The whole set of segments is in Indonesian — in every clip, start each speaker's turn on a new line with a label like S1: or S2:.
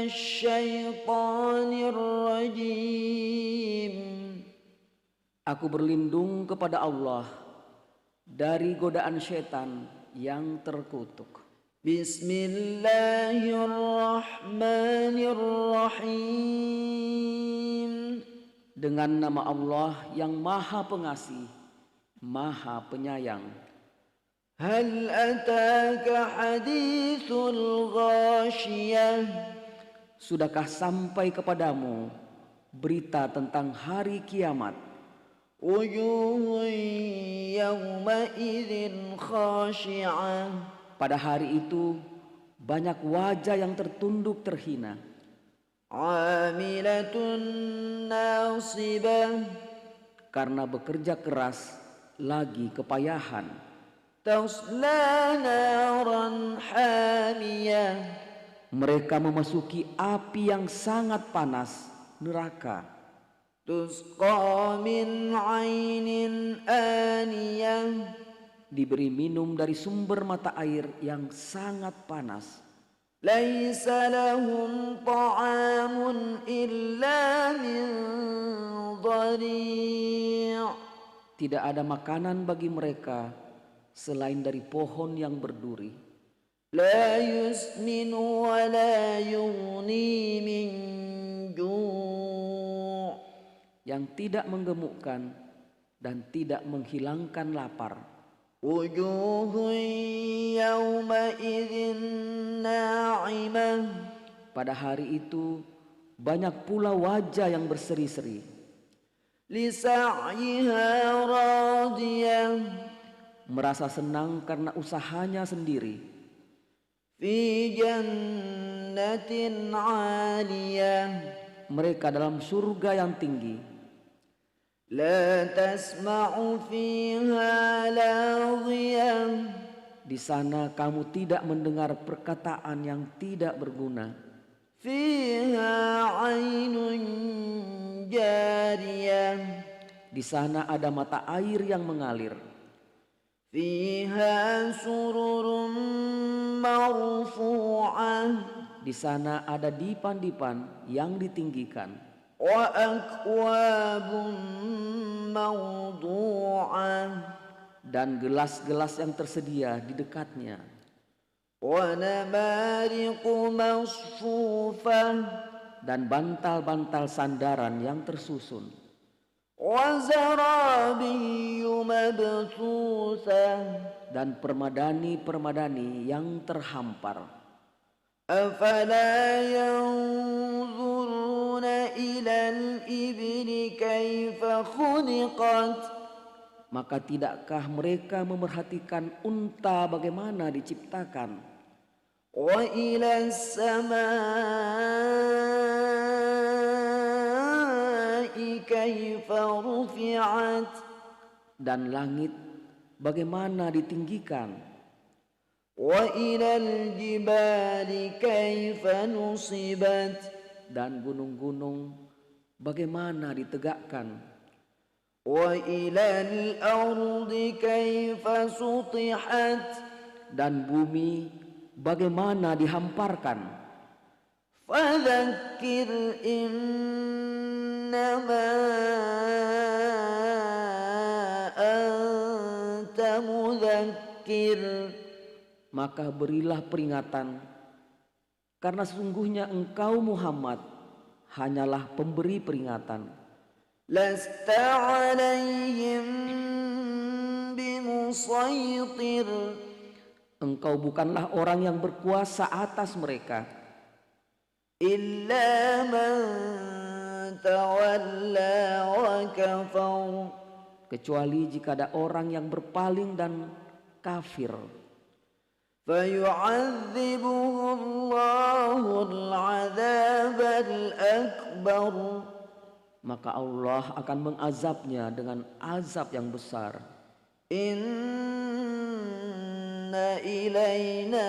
S1: minasyaitonir rajim.
S2: Aku berlindung kepada Allah dari godaan syaitan yang terkutuk.
S1: Bismillahirrahmanirrahim.
S2: Dengan nama Allah yang Maha Pengasih, Maha Penyayang.
S1: Hal ataka hadithul ghashiyah.
S2: Sudahkah sampai kepadamu berita tentang hari kiamat?
S1: Wujuhun yawma idzin khashi'ah.
S2: Pada hari itu banyak wajah yang tertunduk terhina.
S1: Amilatun nasibah.
S2: Karena bekerja keras lagi kepayahan.
S1: Tasla naran hamiyah.
S2: Mereka memasuki api yang sangat panas, neraka.
S1: Tusqa min ainin aniyah.
S2: Diberi minum dari sumber mata air yang sangat panas.
S1: Laisa lahum ta'amun illa min dhari'.
S2: Tidak ada makanan bagi mereka selain dari pohon yang berduri.
S1: La yusminu wa la yughni min ju'.
S2: Yang tidak menggemukkan dan tidak menghilangkan lapar.
S1: Wujuhun yawma idzin na'imah.
S2: Pada hari itu banyak pula wajah yang berseri-seri.
S1: Lisa'yiha radiyah.
S2: Merasa senang karena usahanya sendiri.
S1: Fi jannatin 'aliyah.
S2: Mereka dalam surga yang tinggi.
S1: La tasma'u fiha laghiyah.
S2: Di sana kamu tidak mendengar perkataan yang tidak berguna.
S1: Fiha 'ainun jariyah.
S2: Di sana ada mata air yang mengalir.
S1: Fiha sururun marfu'ah.
S2: Di sana ada dipan-dipan yang ditinggikan.
S1: Wa akwabun mawdu'ah.
S2: Dan gelas-gelas yang tersedia di dekatnya.
S1: Wa namariqu masfufah.
S2: Dan bantal-bantal sandaran yang tersusun.
S1: Wa zarabiyyu mabthusah. Dan
S2: permadani-permadani yang terhampar.
S1: Afala yanzuruna ilal ibli kaifa khuliqat.
S2: Maka tidakkah mereka memerhatikan unta bagaimana diciptakan?
S1: Wa ilas samai kaifa rufi'at.
S2: Dan langit bagaimana ditinggikan?
S1: Wa ilal jibali kaifa nusibat.
S2: Dan gunung-gunung bagaimana ditegakkan?
S1: Wa ilal ardi kaifa sutihat.
S2: Dan bumi bagaimana dihamparkan?
S1: Fadzakir innama anta mudzakkir.
S2: Maka berilah peringatan, karena sesungguhnya engkau Muhammad hanyalah pemberi peringatan.
S1: Lasta alaihim bimusaytir.
S2: Engkau bukanlah orang yang berkuasa atas mereka.
S1: Illa man tawalla wa kafar.
S2: Kecuali jika ada orang yang berpaling dan kafir.
S1: Fayu'adzibuhu Allahul 'adzabal akbar.
S2: Maka Allah akan mengazabnya dengan azab yang besar.
S1: Inna ilaina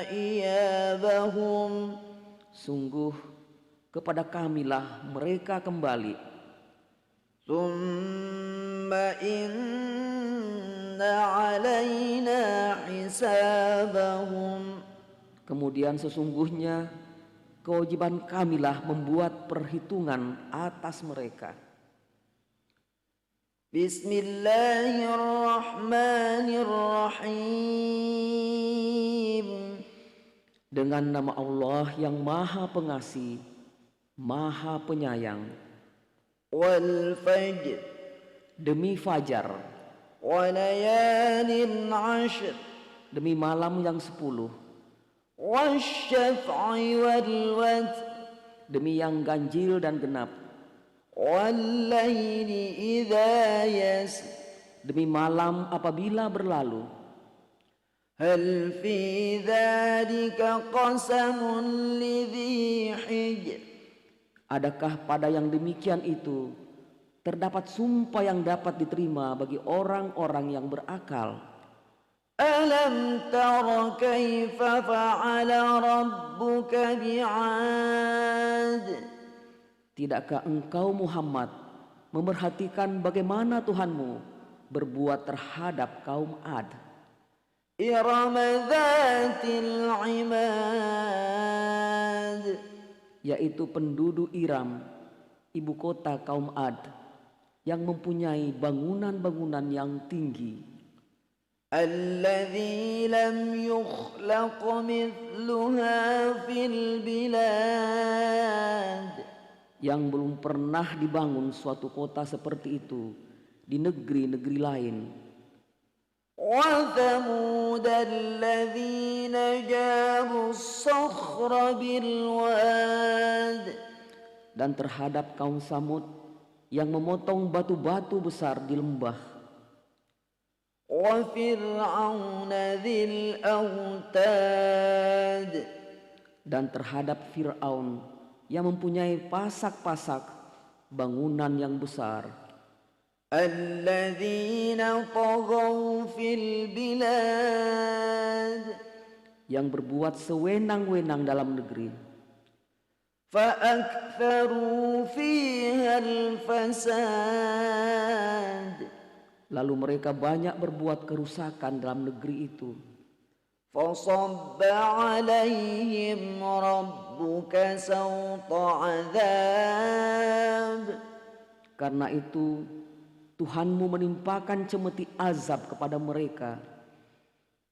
S1: iyabahum.
S2: Sungguh kepada kamilah mereka kembali.
S1: Tsumma inna alaina hisabahum.
S2: Kemudian sesungguhnya kewajiban kamilah membuat perhitungan atas mereka.
S1: Bismillahirrahmanirrahim.
S2: Dengan nama Allah yang Maha Pengasih, Maha Penyayang.
S1: Wal fajr.
S2: Demi fajar.
S1: Wa layalin 'ashr.
S2: Demi malam yang 10.
S1: Wasyaf'i wal watr.
S2: Demi yang ganjil dan genap.
S1: Wal laili idza yasr.
S2: Demi malam apabila berlalu.
S1: Hal fi dzalika qasamun lidzi hijr.
S2: Adakah pada yang demikian itu terdapat sumpah yang dapat diterima bagi orang-orang yang berakal?
S1: Alam tara kaifa fa'ala rabbuka bi'ad.
S2: Tidakkah engkau Muhammad memerhatikan bagaimana Tuhanmu berbuat terhadap kaum Ad?
S1: Iram dzatil imad.
S2: Yaitu penduduk Iram, ibu kota kaum Ad, yang mempunyai bangunan-bangunan yang tinggi.
S1: Alladzi lam yukhlaq mithluha fil bilad.
S2: Yang belum pernah dibangun suatu kota seperti itu di negeri-negeri lain.
S1: Wa thamud alladzina jabu as-sakhra bil wad.
S2: Dan terhadap kaum Samud yang memotong batu-batu besar di lembah.
S1: Wa fir'auna dzil autad.
S2: Dan terhadap Fir'aun yang mempunyai pasak-pasak bangunan yang besar.
S1: Alladzina taghaw fil bilad. Yang
S2: berbuat sewenang-wenang dalam negeri.
S1: Fa'aktharu fiha al-fasad.
S2: Lalu mereka banyak berbuat kerusakan dalam negeri itu.
S1: Fasabba 'alaihim rabbuka sawta 'adzab.
S2: Karena itu Tuhanmu menimpakan cemeti azab kepada mereka.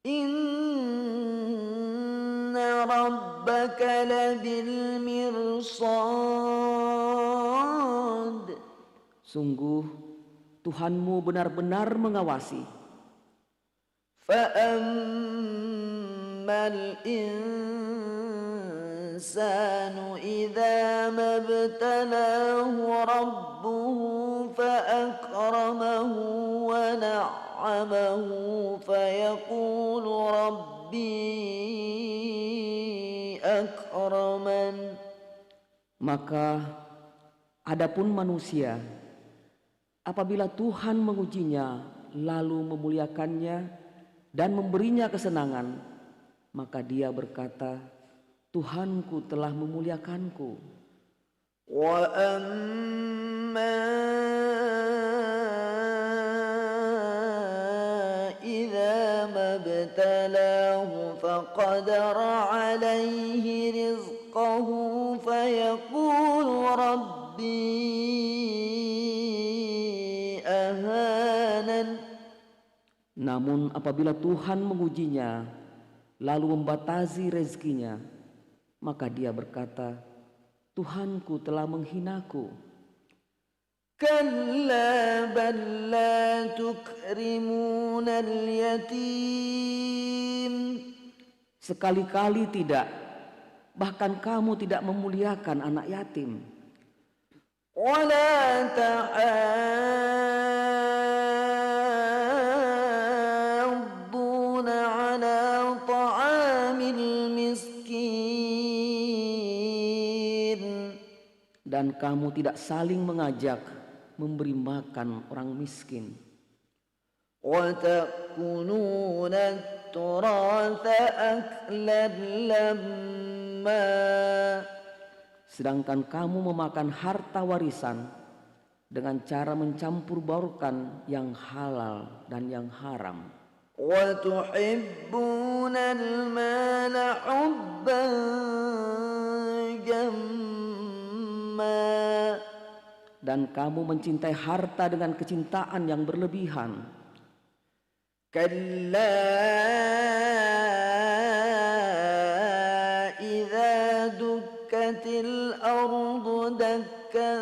S1: Inna rabbaka labil mirsad.
S2: Sungguh Tuhanmu benar-benar mengawasi.
S1: Fa'ammal insanu idza mabtalahu rabbuhu fa'akramahu wa na'amahu fayaqulu rabbi akraman.
S2: Maka adapun manusia, apabila Tuhan mengujinya lalu memuliakannya dan memberinya kesenangan, maka dia berkata, Tuhanku telah memuliakanku.
S1: Wa amma idza mabtalahu faqadara alayhi rizqahu fayaqulu rabbi ahanan.
S2: Namun apabila Tuhan mengujinya lalu membatasi rezekinya, maka dia berkata, Tuhanku telah menghinaku.
S1: Kalla bal la tukrimuna al-yatim.
S2: Sekali-kali tidak, bahkan kamu tidak memuliakan anak yatim.
S1: Wala ta'adduna ala ta'amil miskin.
S2: Dan kamu tidak saling mengajak memberi makan orang miskin.
S1: Wa ta'kuluna at-turatha aklan lamma.
S2: Sedangkan kamu memakan harta warisan dengan cara mencampur baurkan yang halal dan yang haram.
S1: وتحبون المال حبا جما
S2: Dan kamu mencintai harta dengan kecintaan yang berlebihan.
S1: كلا إذا دكت الأرض دكا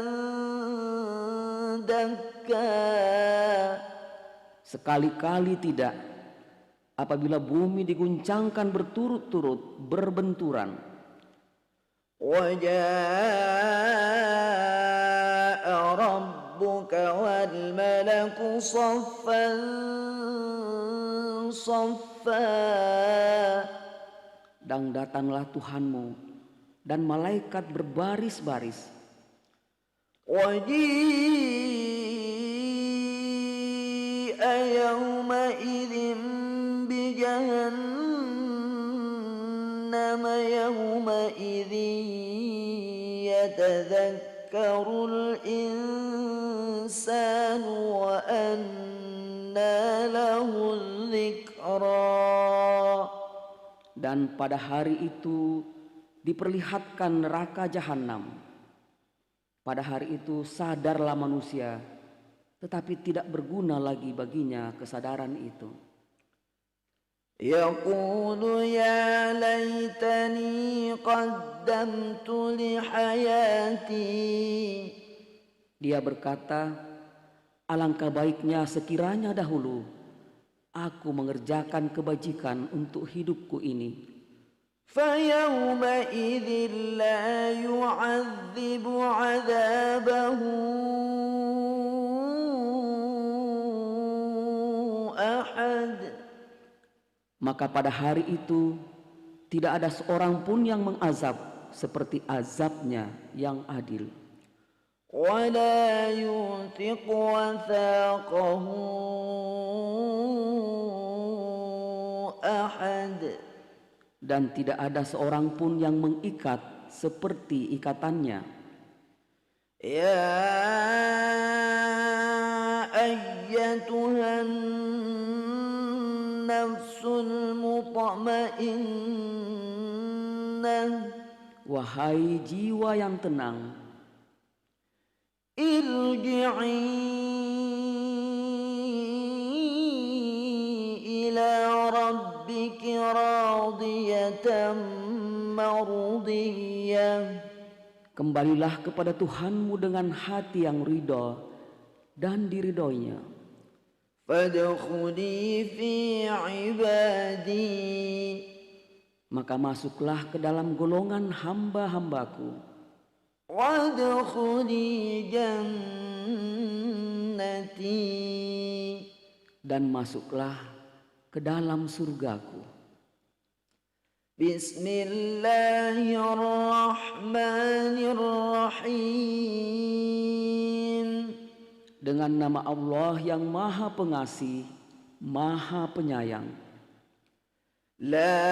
S1: دكا
S2: Sekali-kali tidak, apabila bumi diguncangkan berturut-turut berbenturan.
S1: وجاء ربك والملك صفا صفا
S2: Dan datanglah Tuhanmu dan malaikat berbaris-baris.
S1: وجيء يومئذ بجهنم يومئذ يتذكر الإنسان وأنى له الذكرى.
S2: Dan pada hari itu diperlihatkan neraka jahanam. Pada hari itu sadarlah manusia, tetapi tidak berguna lagi baginya kesadaran itu.
S1: يقول يا ليتني قدمت لحياتي.
S2: Dia berkata, alangkah baiknya sekiranya dahulu aku mengerjakan kebajikan untuk hidupku ini.
S1: فيومئذ لا يعذب عذابه أحد.
S2: Maka pada hari itu tidak ada seorang pun yang mengazab seperti azabnya yang adil.
S1: ولا يوثق وثاقه أحد.
S2: Dan tidak ada seorang pun yang mengikat seperti ikatannya.
S1: يا أيتها النفس المطمئنة.
S2: Wahai jiwa yang tenang,
S1: ارجعي إلى ربك راضية مرضية.
S2: kembalilah kepada Tuhanmu dengan hati yang ridha dan diridhoinya.
S1: فادخلي في عبادي.
S2: Maka masuklah ke dalam golongan hamba-hambaku.
S1: وادخلي جنتي.
S2: Dan masuklah ke dalam surgaku.
S1: Bismillahirrahmanirrahim.
S2: Dengan nama Allah yang Maha Pengasih, Maha Penyayang.
S1: La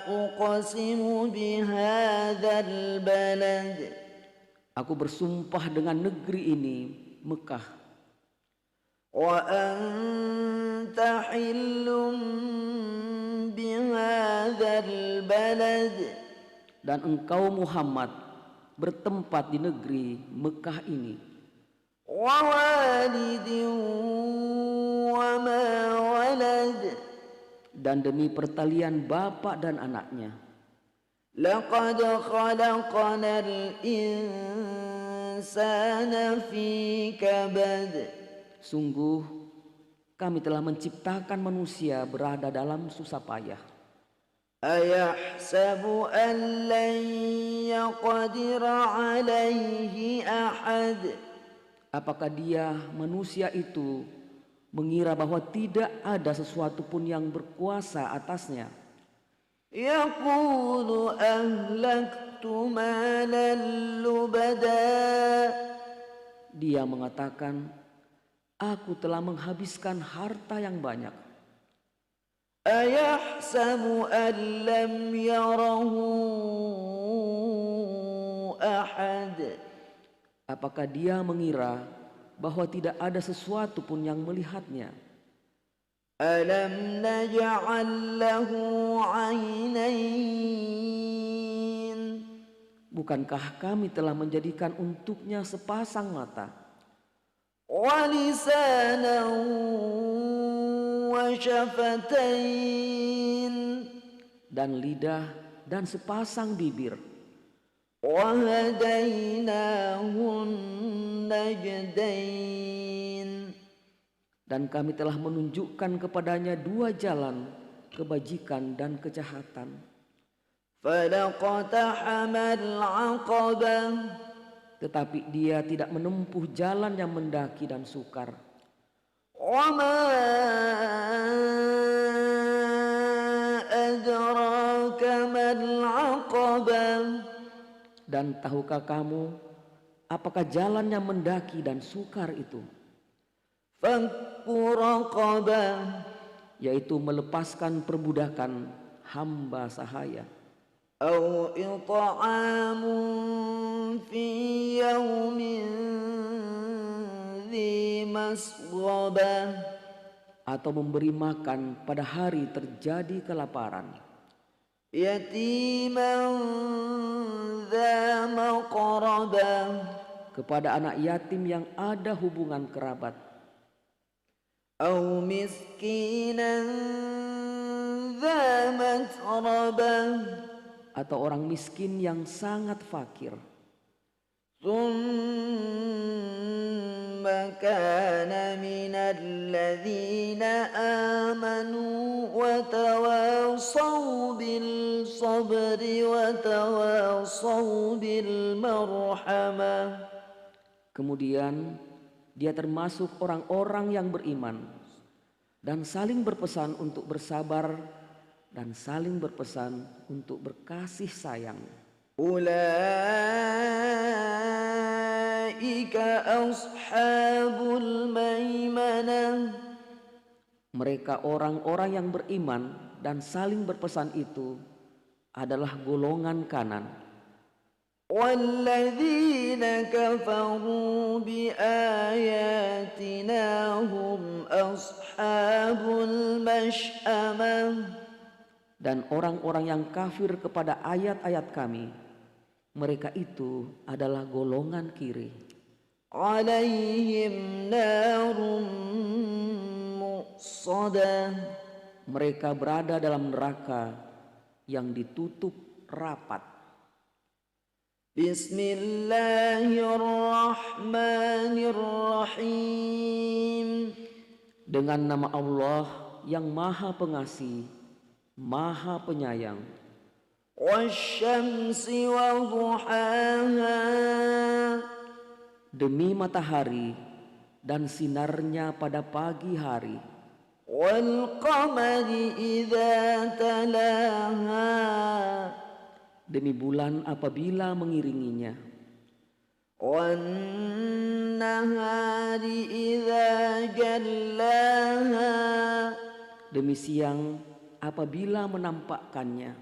S1: uqsimu bihadzal balad.
S2: Aku bersumpah dengan negeri ini, Mekah.
S1: Wa anta hillum bihadzal balad.
S2: Dan engkau Muhammad bertempat di negeri Mekah ini.
S1: Wa walidin wa ma walad.
S2: Dan demi pertalian bapak dan anaknya.
S1: Laqad khalaqnal insana fi kabad.
S2: Sungguh kami telah menciptakan manusia berada dalam susah payah.
S1: Ayahsabu an lan yaqdira alaihi ahad.
S2: Apakah dia manusia itu mengira bahwa tidak ada sesuatu pun yang berkuasa atasnya?
S1: Yaqulu ahlaktu malan lubada.
S2: Dia mengatakan, aku telah menghabiskan harta yang banyak.
S1: Ayahsabu an lam yarahu ahad.
S2: Apakah dia mengira bahwa tidak ada sesuatu pun yang melihatnya.
S1: ألم نجعل له عينين
S2: Bukankah kami telah menjadikan untuknya sepasang mata
S1: ولسانا وشفتين
S2: dan lidah dan sepasang bibir,
S1: وهديناه النجدين
S2: dan kami telah menunjukkan kepadanya dua jalan, kebajikan dan kejahatan.
S1: فلقتحم العقبة
S2: Tetapi dia tidak menempuh jalan yang mendaki dan sukar.
S1: وما أدراك ما العقبة
S2: Dan tahukah kamu apakah jalan yang mendaki dan sukar itu?
S1: فك رقبة
S2: Yaitu melepaskan perbudakan hamba sahaya,
S1: أو إطعام في يوم ذي مسغبة
S2: atau memberi makan pada hari terjadi kelaparan,
S1: يتيما ذا مقربة
S2: kepada anak yatim yang ada hubungan kerabat,
S1: أو مسكينا ذا متربة
S2: atau orang miskin yang sangat fakir.
S1: ثم كان من الذين آمنوا وتواصوا بالصبر وتواصوا بالمرحمة.
S2: Kemudian dia termasuk orang-orang yang beriman dan saling berpesan untuk bersabar dan saling berpesan untuk berkasih sayang.
S1: أولئك أصحاب الميمنة.
S2: Mereka orang-orang yang beriman dan saling berpesan itu adalah golongan kanan.
S1: والذين كفروا بآياتنا هم أصحاب المشأمة.
S2: Dan orang-orang yang kafir kepada ayat-ayat kami, mereka itu adalah golongan kiri.
S1: عليهم نار مؤصدة.
S2: Mereka berada dalam neraka yang ditutup rapat.
S1: بسم الله الرحمن الرحيم.
S2: Dengan nama Allah yang Maha Pengasih, Maha Penyayang.
S1: والشمس وضحاها.
S2: Demi matahari dan sinarnya pada pagi hari.
S1: والقمر إذا تلاها.
S2: Demi bulan apabila mengiringinya.
S1: والنهار إذا جلاها.
S2: Demi siang apabila menampakkannya.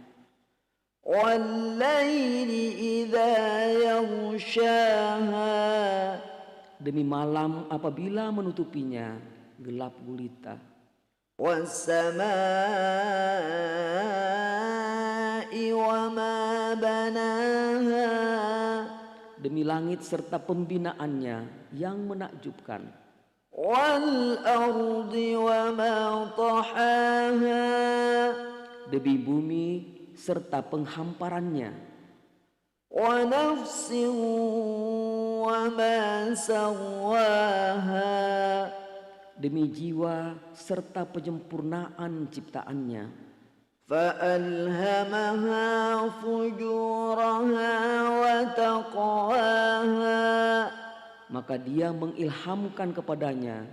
S1: والليل إذا يغشاها.
S2: Demi malam apabila menutupinya gelap gulita.
S1: والسماء وما بناها.
S2: Demi langit serta pembinaannya yang menakjubkan.
S1: والأرض وما طحاها.
S2: Demi bumi serta penghamparannya.
S1: ونفس وما سواها.
S2: Demi jiwa serta penyempurnaan ciptaannya.
S1: فألهمها فجورها وتقواها.
S2: Maka dia mengilhamkan kepadanya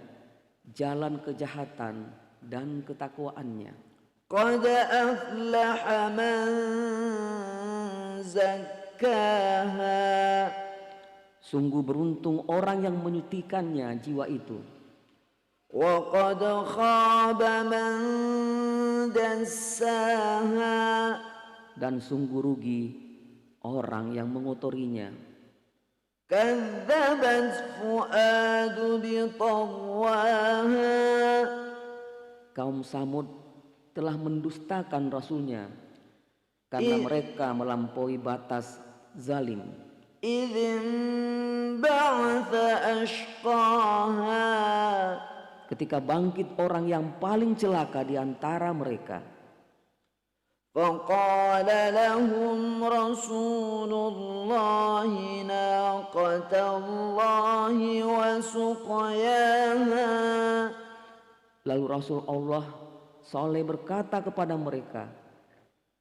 S2: jalan kejahatan dan ketakwaannya.
S1: قد أفلح من زكاها.
S2: Sungguh beruntung orang yang menyucikannya jiwa itu.
S1: وقد خاب من دساها.
S2: Dan sungguh rugi orang yang mengotorinya.
S1: كذبت فؤاد بطغواها
S2: Kaum Samud telah mendustakan Rasulnya karena mereka melampaui batas zalim.
S1: إذ انبعث أشقاها
S2: Ketika bangkit orang yang paling celaka di antara mereka.
S1: فقال لهم رسول الله ناقة الله وسقياها
S2: Lalu Rasul Allah Saleh berkata kepada mereka,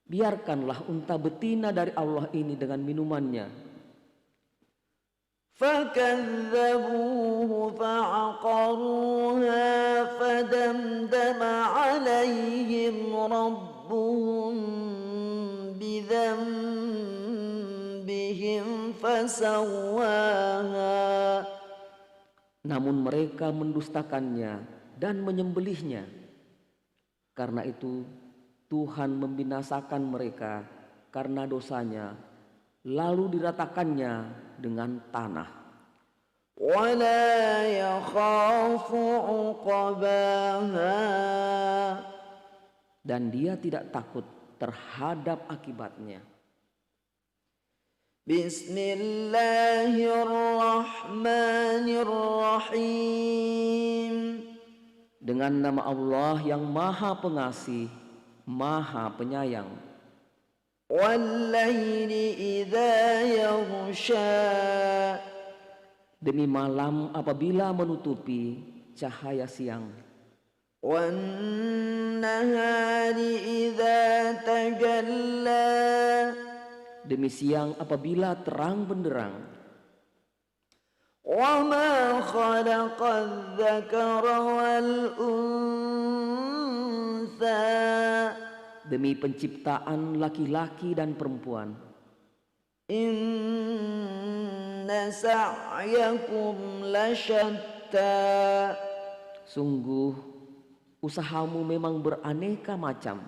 S2: biarkanlah unta betina dari Allah ini dengan minumannya.
S1: فكذبوه فعقروها فدمدم عليهم ربهم بذنبهم فسواها.
S2: Namun mereka mendustakannya dan menyembelihnya. Karena itu Tuhan membinasakan mereka karena dosanya, lalu diratakannya dengan tanah.
S1: ولا يخاف عقباها.
S2: Dan dia tidak takut terhadap akibatnya.
S1: Bismillahirrahmanirrahim.
S2: Dengan nama Allah yang Maha Pengasih, Maha Penyayang.
S1: Wallaili idza yaghsha.
S2: Demi malam apabila menutupi cahaya siang.
S1: Wan nahari idza tajalla.
S2: Demi siang apabila terang benderang.
S1: Wa ma khalaqadz dzakara wal untha.
S2: Demi penciptaan laki-laki dan perempuan.
S1: Inna sa'yakum lasyatta.
S2: Sungguh usahamu memang beraneka macam.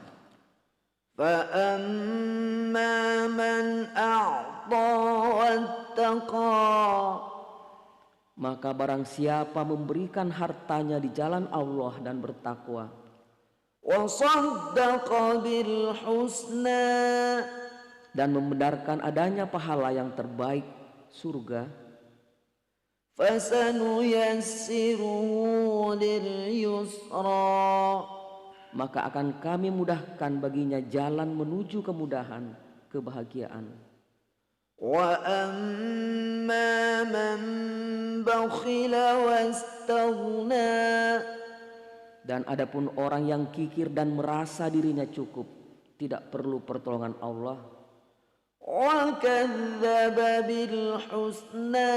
S1: Fa'amma man a'ta wattaqa.
S2: Maka barang siapa memberikan hartanya di jalan Allah dan bertakwa.
S1: Wa saddaqa bil husna.
S2: Dan membenarkan adanya pahala yang terbaik, surga.
S1: Fasanuyassiruhu lil yusra.
S2: Maka akan kami mudahkan baginya jalan menuju kemudahan, kebahagiaan.
S1: Wa amma man bakhila wastaghna.
S2: Dan adapun orang yang kikir dan merasa dirinya cukup, tidak perlu pertolongan Allah.
S1: Wa kadzdzaba bil husna.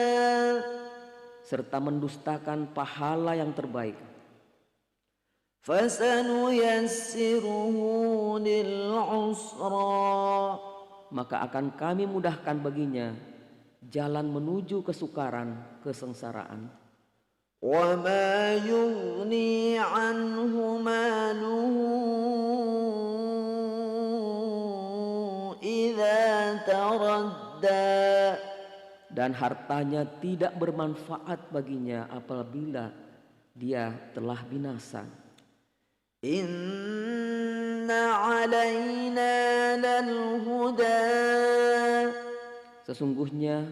S2: Serta mendustakan pahala yang terbaik.
S1: Fasanuyassiruhu lil usra.
S2: Maka akan kami mudahkan baginya jalan menuju kesukaran, kesengsaraan.
S1: Wa ma yughni anhu maluhu idza taradda.
S2: Dan hartanya tidak bermanfaat baginya apabila dia telah binasa.
S1: Inna alaina lal huda.
S2: Sesungguhnya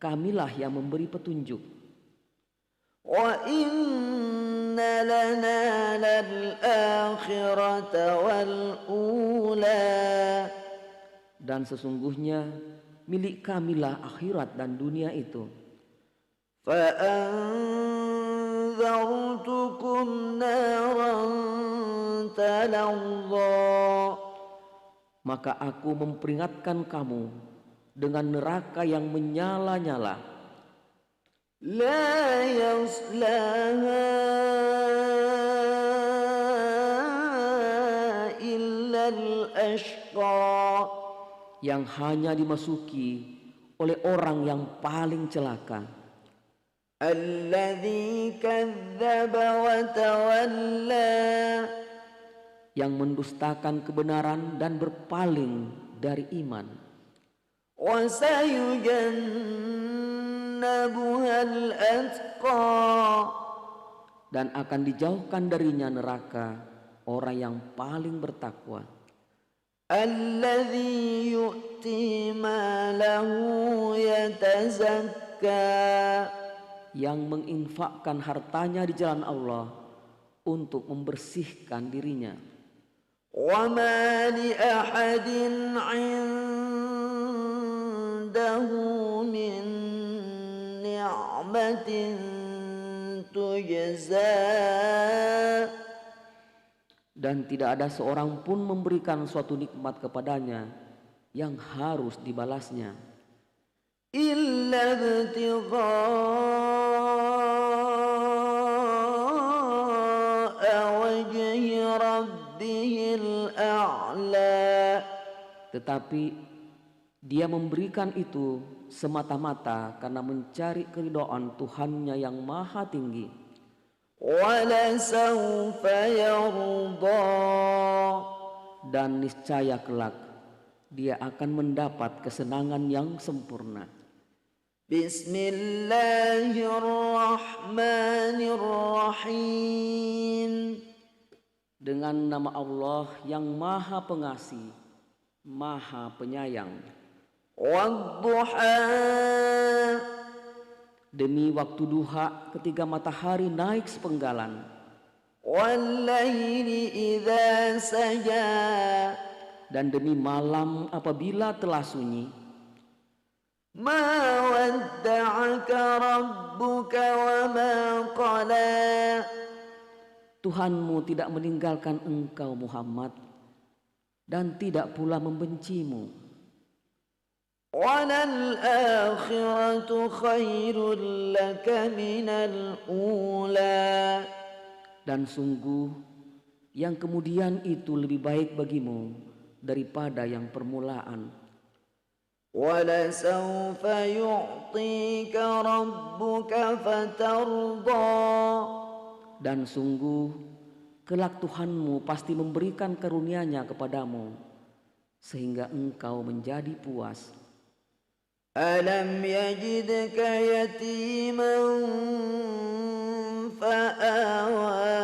S2: kamilah yang memberi petunjuk.
S1: Wa inna lana lal akhirata wal ula.
S2: Dan sesungguhnya milik kamilah akhirat dan dunia itu.
S1: Fa'anzartukum naran talazza.
S2: Maka aku memperingatkan kamu dengan neraka yang menyala-nyala.
S1: La yaslaha illa al-ashqa.
S2: Yang hanya dimasuki oleh orang yang paling celaka.
S1: Alladzi kadzdzaba wa tawalla.
S2: Yang mendustakan kebenaran dan berpaling dari iman.
S1: Wa sayujannabuha وسيجنبها الأتقى
S2: Dan akan dijauhkan darinya neraka orang yang paling bertakwa,
S1: الذي يؤتي ماله يتزكى
S2: yang menginfakkan hartanya di jalan Allah untuk membersihkan dirinya.
S1: وما لأحد عنده من نعمة تجزى
S2: Dan tidak ada seorang pun memberikan suatu nikmat kepadanya yang harus dibalasnya,
S1: إلا ابتغاء وجه ربه الأعلى
S2: tetapi dia memberikan itu semata-mata karena mencari keridhaan Tuhannya yang maha tinggi.
S1: ولسوف يرضى
S2: Dan niscaya kelak dia akan mendapat kesenangan yang sempurna.
S1: بسم الله الرحمن الرحيم
S2: Dengan nama Allah yang maha pengasih, maha penyayang.
S1: والضحى
S2: Demi waktu duha ketika matahari naik sepenggalan,
S1: والليل إذا سجى
S2: dan demi malam apabila telah sunyi.
S1: ما ودعك ربك وما قلى
S2: Tuhanmu tidak meninggalkan engkau Muhammad dan tidak pula membencimu.
S1: وللآخرة خير لك من الأولى
S2: Dan sungguh yang kemudian itu lebih baik bagimu daripada yang permulaan.
S1: ولسوف يعطيك ربك فترضى
S2: Dan sungguh kelak Tuhanmu pasti memberikan karunia-Nya kepadamu sehingga engkau menjadi puas.
S1: ألم يجدك يتيما فآوى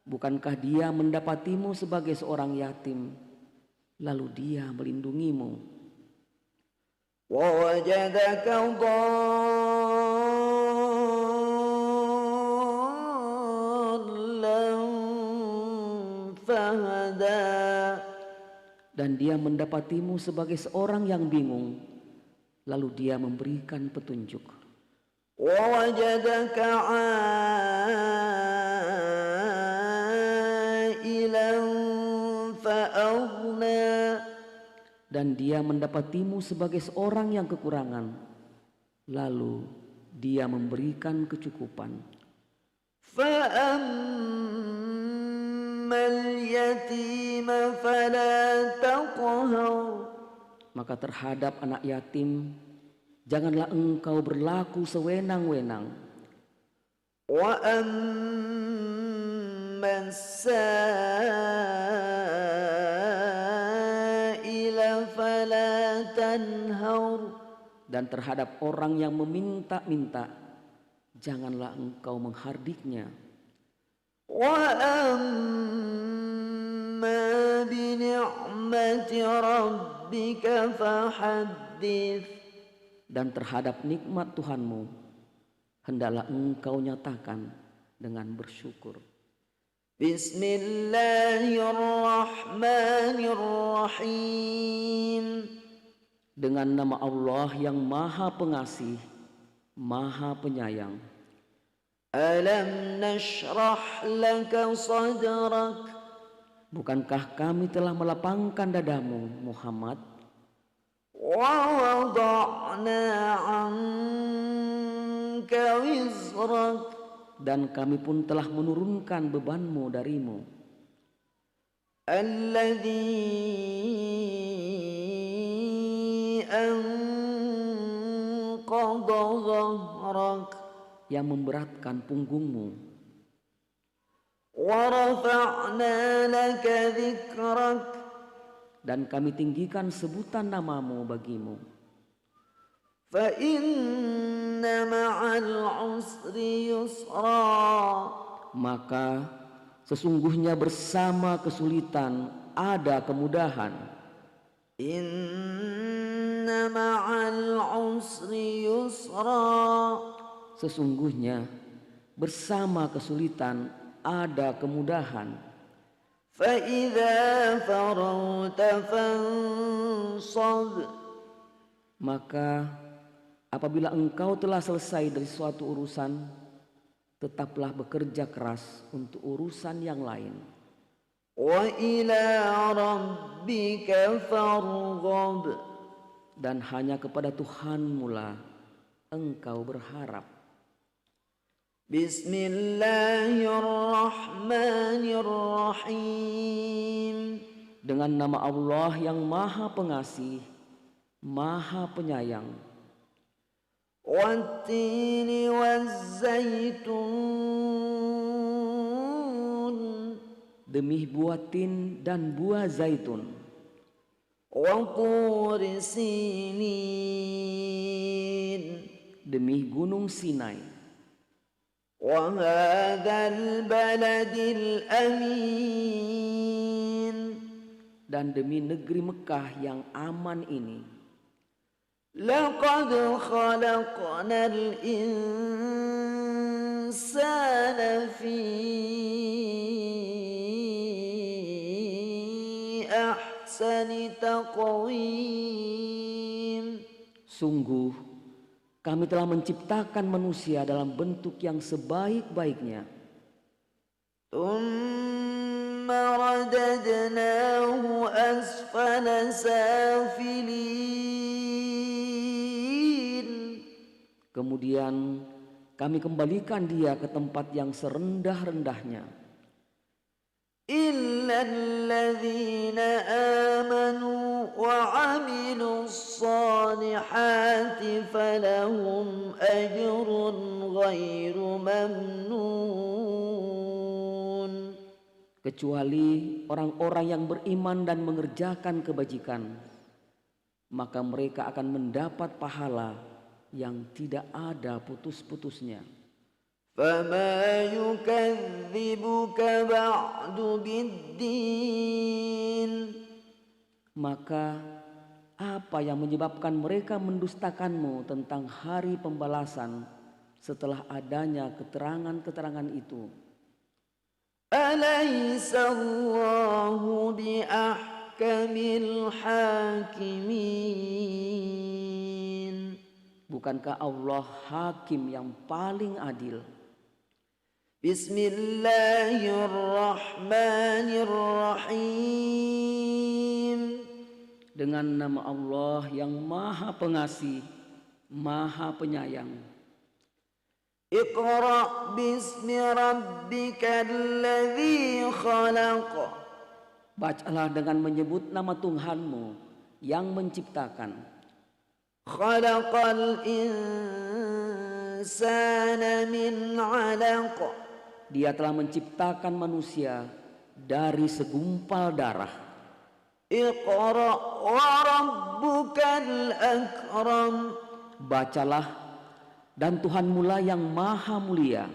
S2: Bukankah Dia mendapatimu sebagai seorang yatim, lalu Dia melindungimu?
S1: ووجدك ضالا فهدى
S2: Dan Dia mendapatimu sebagai seorang yang bingung, lalu Dia memberikan petunjuk.
S1: ووجدك عائلا فأغنى
S2: Dan Dia mendapatimu sebagai seorang yang kekurangan, lalu Dia memberikan kecukupan.
S1: فأما اليتيم فلا تقهر
S2: Maka terhadap anak yatim, janganlah engkau berlaku sewenang-wenang.
S1: وأما السائل فلا تنهر
S2: Dan terhadap orang yang meminta-minta, janganlah engkau menghardiknya.
S1: وأما بنعمة ربك فحدث
S2: Dan terhadap nikmat Tuhanmu, hendaklah engkau nyatakan dengan bersyukur.
S1: بسم الله الرحمن الرحيم
S2: Dengan nama Allah yang maha pengasih, maha penyayang.
S1: ألم نشرح لك صدرك
S2: Bukankah kami telah melapangkan dadamu Muhammad?
S1: ووضعنا عنك وزرك
S2: Dan kami pun telah menurunkan bebanmu darimu,
S1: الذي أنقض ظهرك
S2: yang memberatkan punggungmu.
S1: ورفعنا لك ذكرك
S2: Dan kami tinggikan sebutan namamu bagimu.
S1: فإن مع العسر يسرا
S2: Maka sesungguhnya bersama kesulitan ada kemudahan.
S1: إن مع العسر يسرا
S2: Sesungguhnya bersama kesulitan ada kemudahan.
S1: فإذا فرغت فانصب
S2: Maka apabila engkau telah selesai dari suatu urusan, tetaplah bekerja keras untuk urusan yang lain.
S1: وإلى ربك فارغب
S2: Dan hanya kepada Tuhanmu lah engkau berharap.
S1: بسم الله الرحمن الرحيم
S2: Dengan nama Allah yang Maha Pengasih, Maha Penyayang.
S1: والتين والزيتون
S2: Demi buah tin dan buah zaitun,
S1: وطور سينين
S2: demi gunung Sinai,
S1: وهذا البلد الأمين
S2: dan demi negeri Mekah yang aman ini.
S1: لقد خلقنا الإنسان في أحسن تقويم
S2: Sungguh kami telah menciptakan manusia dalam bentuk yang sebaik-baiknya.
S1: ثم رددناه أسفل سافلين
S2: Kemudian kami kembalikan dia ke tempat yang serendah-rendahnya.
S1: إلا الذين آمنوا وعملوا الصالحات فلهم أجر غير ممنون
S2: Kecuali orang-orang yang beriman dan mengerjakan kebajikan, maka mereka akan mendapat pahala yang tidak ada putus-putusnya.
S1: فما يكذبك بعد بالدين
S2: Maka apa yang menyebabkan mereka mendustakanmu tentang hari pembalasan setelah adanya keterangan-keterangan itu?
S1: أليس الله بأحكم الحاكمين
S2: Bukankah Allah hakim yang paling adil?
S1: بسم الله الرحمن الرحيم
S2: Dengan nama Allah yang Maha Pengasih, Maha Penyayang.
S1: اقرأ باسم ربك الذي خلق
S2: Bacalah dengan menyebut nama Tuhanmu yang menciptakan.
S1: خلق الإنسان من علق
S2: Dia telah menciptakan manusia dari segumpal darah.
S1: اقرأ وربك الأكرم
S2: Bacalah, dan Tuhanmu lah yang Maha Mulia,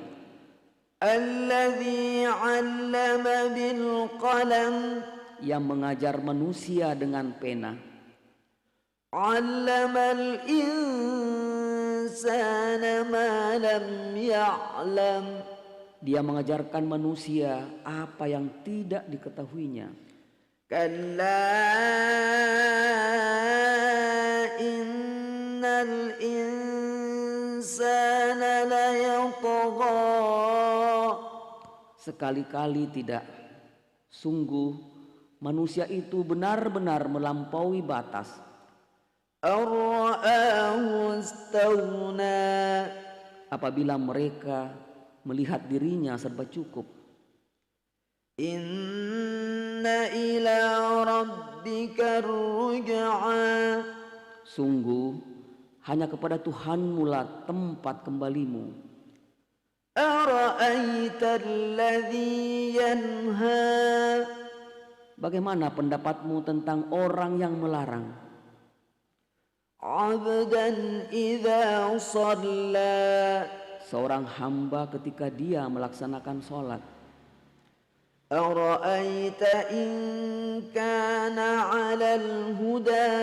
S1: الذي علم بالقلم
S2: yang mengajar manusia dengan pena.
S1: علم الإنسان ما لم يعلم
S2: Dia mengajarkan manusia apa yang tidak diketahuinya.
S1: كلا إن الإنسان ليطغى
S2: Sekali-kali tidak. Sungguh manusia itu benar-benar melampaui batas.
S1: أن رآه استغنى
S2: Apabila mereka melihat dirinya serba cukup.
S1: إن إلى ربك الرجعى
S2: Sungguh hanya kepada Tuhanmu lah tempat kembalimu.
S1: أرأيت الذي ينهى
S2: Bagaimana pendapatmu tentang orang yang melarang?
S1: عبدا إذا صلى
S2: seorang hamba ketika dia melaksanakan sholat.
S1: أرأيت إن كان على الهدى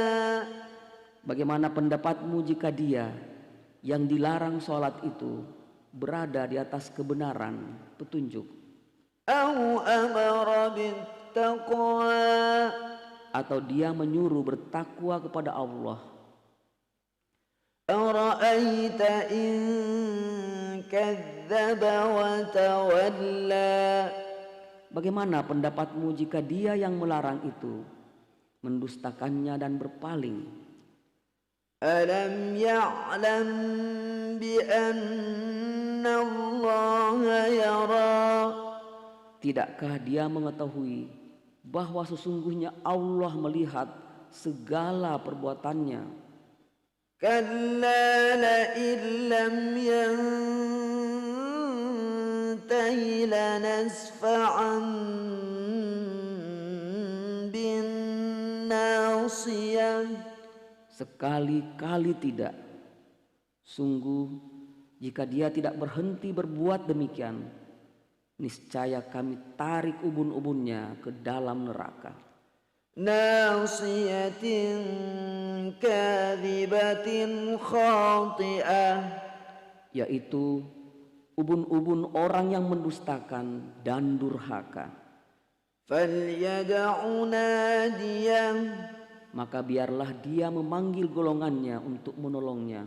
S2: Bagaimana pendapatmu jika dia yang dilarang sholat itu berada di atas kebenaran, petunjuk,
S1: أو أمر بالتقوى
S2: atau dia menyuruh bertakwa kepada Allah?
S1: أرأيت إن كذب وتولى
S2: Bagaimana pendapatmu jika dia yang melarang itu mendustakannya dan berpaling?
S1: ألم يعلم بأن الله يرى
S2: Tidakkah dia mengetahui bahwa sesungguhnya Allah melihat segala perbuatannya?
S1: كلا لئن لم ينته لنسفعا بالناصية
S2: Sekali-kali tidak. Sungguh jika dia tidak berhenti berbuat demikian, niscaya kami tarik ubun-ubunnya ke dalam neraka.
S1: ناصية كاذبة خاطئة
S2: Yaitu ubun-ubun orang yang mendustakan dan durhaka.
S1: فليدع ناديه
S2: Maka biarlah dia memanggil golongannya untuk menolongnya.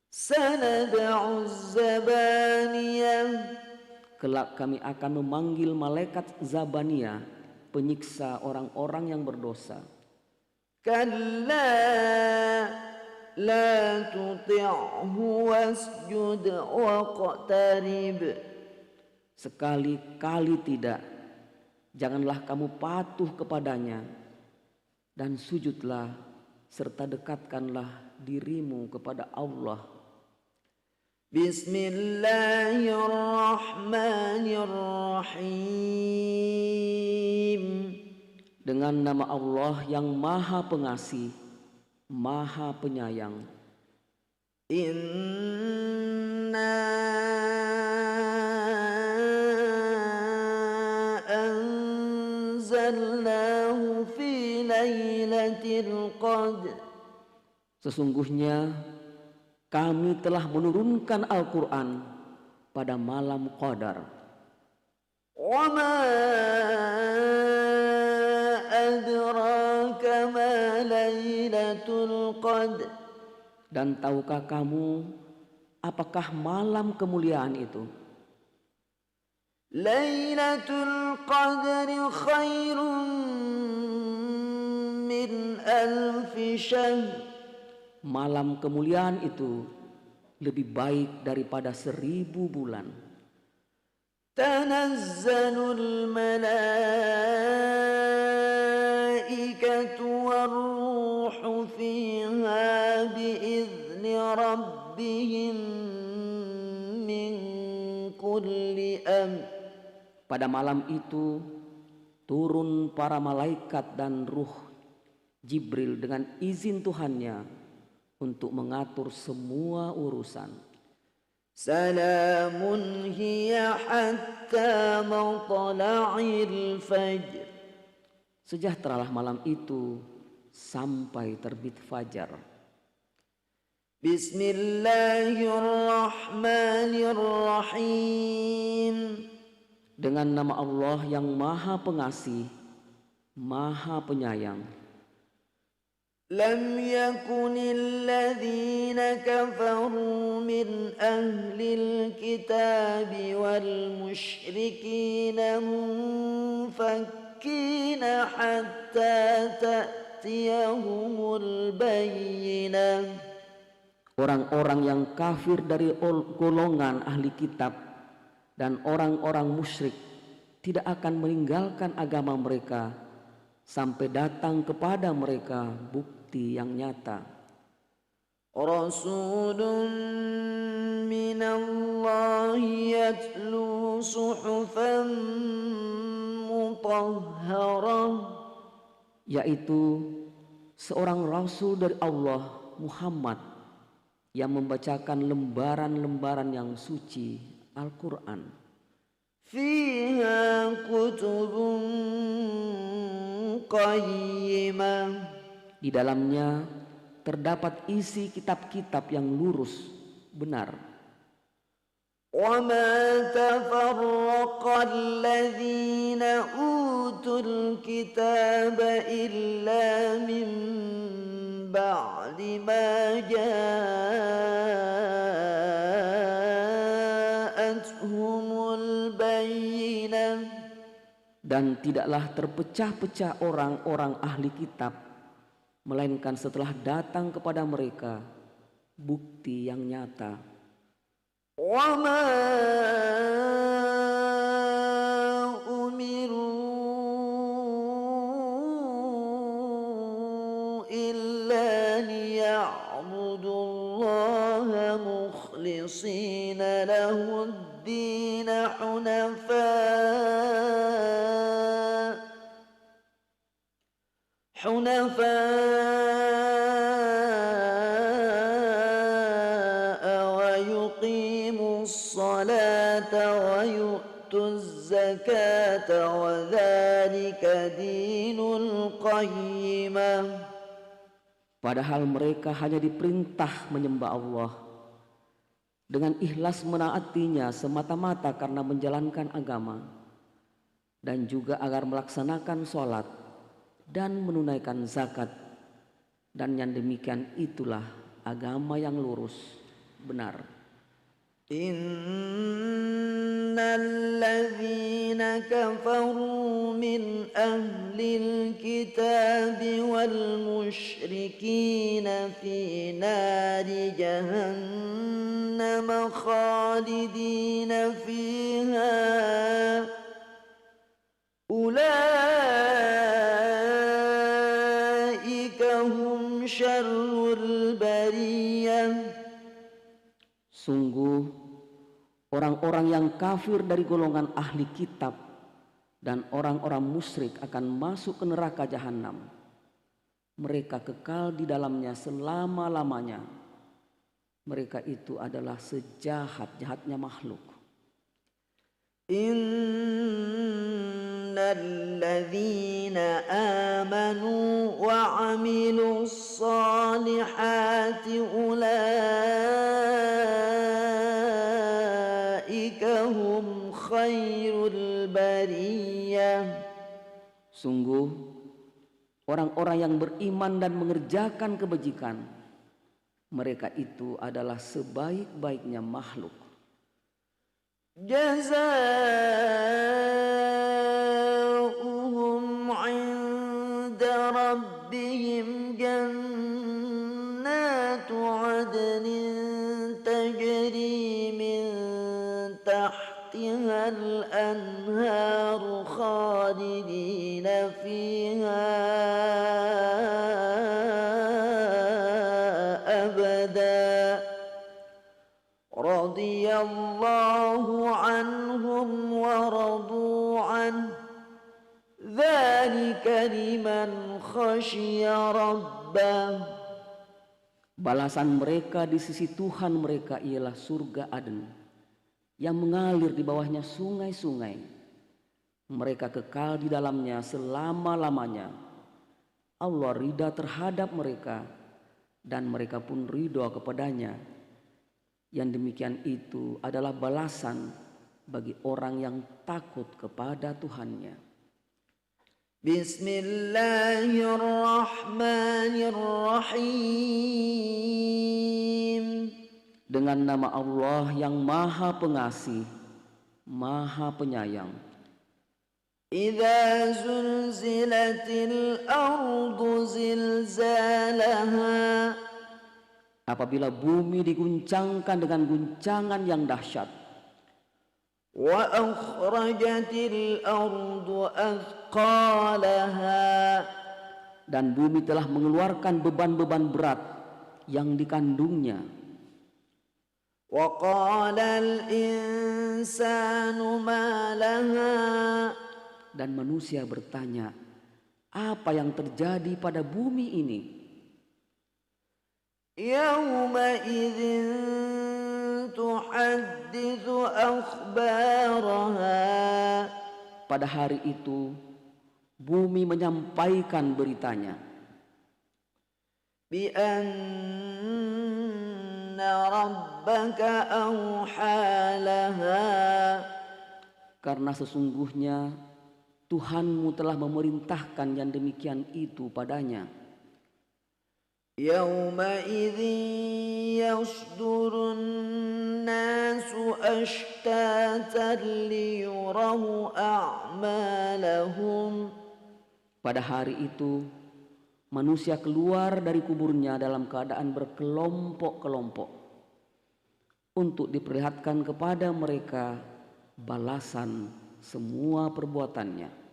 S1: سندع الزبانية
S2: Kelak kami akan memanggil malaikat Zabaniyah, penyiksa orang-orang yang berdosa.
S1: كلا لا تطعه واسجد واقترب
S2: Sekali-kali tidak. Janganlah kamu patuh kepadanya dan sujudlah serta dekatkanlah dirimu kepada Allah.
S1: Bismillahirrahmanirrahim.
S2: Dengan nama Allah yang Maha Pengasih, Maha Penyayang.
S1: Inna anzalnahu fi lailatul qadr.
S2: Sesungguhnya kami telah menurunkan Al-Quran pada malam Qadar.
S1: Wa ma adraka ma lailatul qadr.
S2: Dan tahukah kamu apakah malam kemuliaan itu?
S1: Lailatul qadri khairun min alfi syahr.
S2: Malam kemuliaan itu lebih baik daripada 1000 bulan.
S1: Tanazzalul malaikatu warruhu fiha biizni rabbihim min kulli amr.
S2: Pada malam itu turun para malaikat dan ruh Jibril dengan izin Tuhannya untuk mengatur semua urusan.
S1: Salamun hiya hatta matla'il fajr.
S2: Sejahteralah malam itu sampai terbit fajar.
S1: Bismillahirrahmanirrahim.
S2: Dengan nama Allah yang Maha Pengasih, Maha Penyayang.
S1: Lam yakunil ladzina kafaru min ahlil kitabi wal musyrikina munfakkina hatta ta'tiyahumul bayyinah.
S2: Orang-orang yang kafir dari golongan ahli kitab dan orang-orang musyrik tidak akan meninggalkan agama mereka sampai datang kepada mereka bukti yang nyata.
S1: Rasulun minallahi yatlu suhufan mutahharah.
S2: Yaitu seorang rasul dari Allah, Muhammad, yang membacakan lembaran-lembaran yang suci Al-Quran.
S1: فيها كتب قيمة.
S2: Di dalamnya terdapat isi kitab-kitab yang lurus, benar.
S1: وما تفرق الذين أوتوا الكتاب إلا من بعد ما جاءتهم البينة.
S2: Dan tidaklah terpecah-pecah orang-orang ahli kitab, melainkan setelah datang kepada mereka bukti yang nyata.
S1: وما أمروا إلا ليعبدوا الله مخلصين له الدين حنفاء ويقيموا الصلاة ويؤتوا الزكاة وذلك دين القيمة.
S2: Padahal mereka hanya diperintah menyembah Allah dengan ikhlas menaatinya semata-mata karena menjalankan agama, dan juga agar melaksanakan sholat dan menunaikan zakat, dan yang demikian itulah agama yang lurus, benar.
S1: Innal ladzina kafaru min ahlil kitabi wal musyrikina fi nari jahannam khalidina fiha ulaika hum syarrul bariyah.
S2: Sungguh orang-orang yang kafir dari golongan ahli kitab dan orang-orang musyrik akan masuk ke neraka jahanam. Mereka kekal di dalamnya selama-lamanya. Mereka itu adalah sejahat-jahatnya makhluk.
S1: Innal ladzina amanu wa 'amilus solihati ulaika hum khairul bariyah.
S2: Sungguh orang-orang yang beriman dan mengerjakan kebajikan, mereka itu adalah sebaik-baiknya makhluk.
S1: Jazaohum 'inda rabbihim jannatu 'adnin tajri min tahtiha al-anharu khalidina fiha abada. Radiyallahu anhum wa radu an. Dzalika liman khasyiya rabbah.
S2: Balasan mereka di sisi Tuhan mereka ialah surga Aden yang mengalir di bawahnya sungai-sungai. Mereka kekal di dalamnya selama-lamanya. Allah ridha terhadap mereka dan mereka pun ridha kepadanya. Yang demikian itu adalah balasan bagi orang yang takut kepada Tuhannya.
S1: Bismillahirrahmanirrahim.
S2: Dengan nama Allah yang Maha Pengasih, Maha Penyayang.
S1: Idza zulzilatil ardu zilzalaha.
S2: Apabila bumi diguncangkan dengan guncangan yang dahsyat.
S1: Wa akhrajatil ardu athqalaha.
S2: Dan bumi telah mengeluarkan beban-beban berat yang dikandungnya.
S1: Wa qalal insanu ma laha.
S2: Dan manusia bertanya, apa yang terjadi pada bumi ini.
S1: يومئذ تحدث أخبارها.
S2: Pada hari itu bumi menyampaikan beritanya
S1: بأن ربك أوحى لها.
S2: karena sesungguhnya Tuhanmu telah memerintahkan yang demikian itu padanya.
S1: يومئذ يصدر الناس أشتاتا ليروا أعمالهم.
S2: Pada hari itu manusia keluar dari kuburnya dalam keadaan berkelompok-kelompok untuk diperlihatkan kepada mereka balasan semua perbuatannya.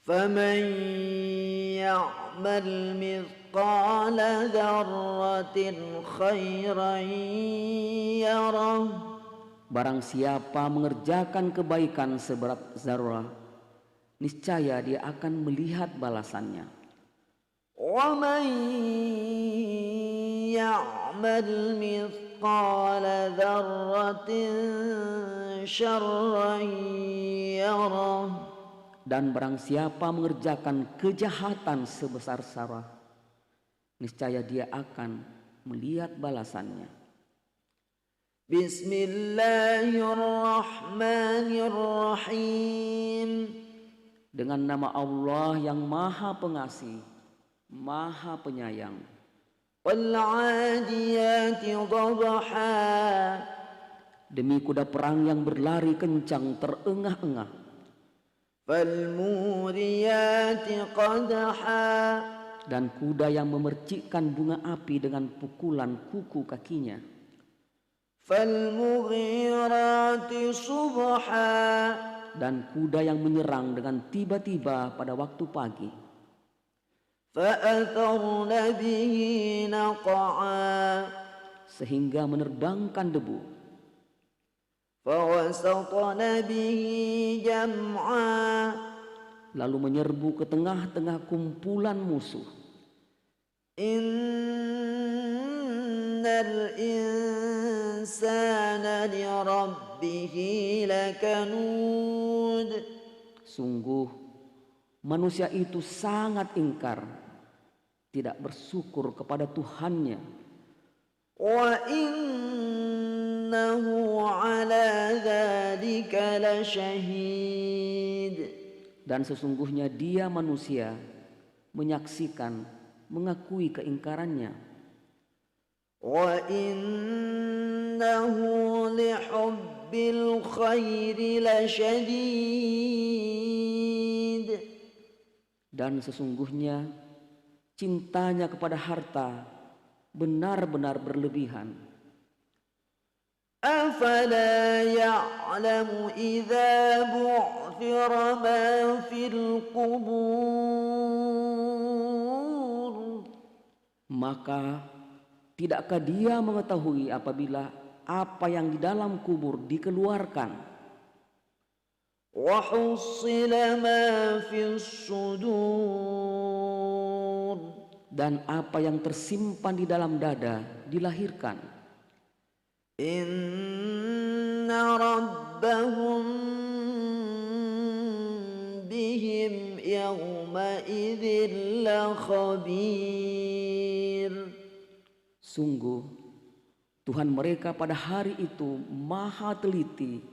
S1: فمن يعمل مثقال ذرة خيرا يره.
S2: Barang siapa mengerjakan kebaikan seberat zarah, niscaya dia akan melihat balasannya.
S1: ومن يعمل مثقال ذرة شرا يره.
S2: Dan barang siapa mengerjakan kejahatan sebesar zarah, niscaya dia akan melihat balasannya.
S1: Bismillahirrahmanirrahim.
S2: Dengan nama Allah yang Maha Pengasih, Maha Penyayang.
S1: Wal-'adiyati dhabha.
S2: Demi kuda perang yang berlari kencang terengah-engah.
S1: Fal-muriyati qadha.
S2: Dan kuda yang memercikkan bunga api dengan pukulan kuku kakinya.
S1: Fal-mughirati subha.
S2: Dan kuda yang menyerang dengan tiba-tiba pada waktu pagi.
S1: Fa'atharna bihi naq'a.
S2: Sehingga menerbangkan debu.
S1: Fawasatna bihi jam'a.
S2: Lalu menyerbu ke tengah-tengah kumpulan musuh.
S1: Innal insana li rabbihi lakanud.
S2: Sungguh manusia itu sangat ingkar, tidak bersyukur kepada Tuhannya.
S1: Wa innahu ala dzalika lasyahid.
S2: Dan sesungguhnya dia manusia menyaksikan, mengakui keingkarannya.
S1: Wa innahu lihubbil khairi lasyadid.
S2: Dan sesungguhnya cintanya kepada harta benar-benar berlebihan.
S1: Afala ya'lamu idza bu'thira ma fil qubur.
S2: Maka tidakkah dia mengetahui apabila apa yang di dalam kubur dikeluarkan?
S1: Wa hussila ma fis sudur.
S2: Dan apa yang tersimpan di dalam dada dilahirkan.
S1: Inna rabbahum bihim yawma idzin la khabir.
S2: Sungguh Tuhan mereka pada hari itu maha teliti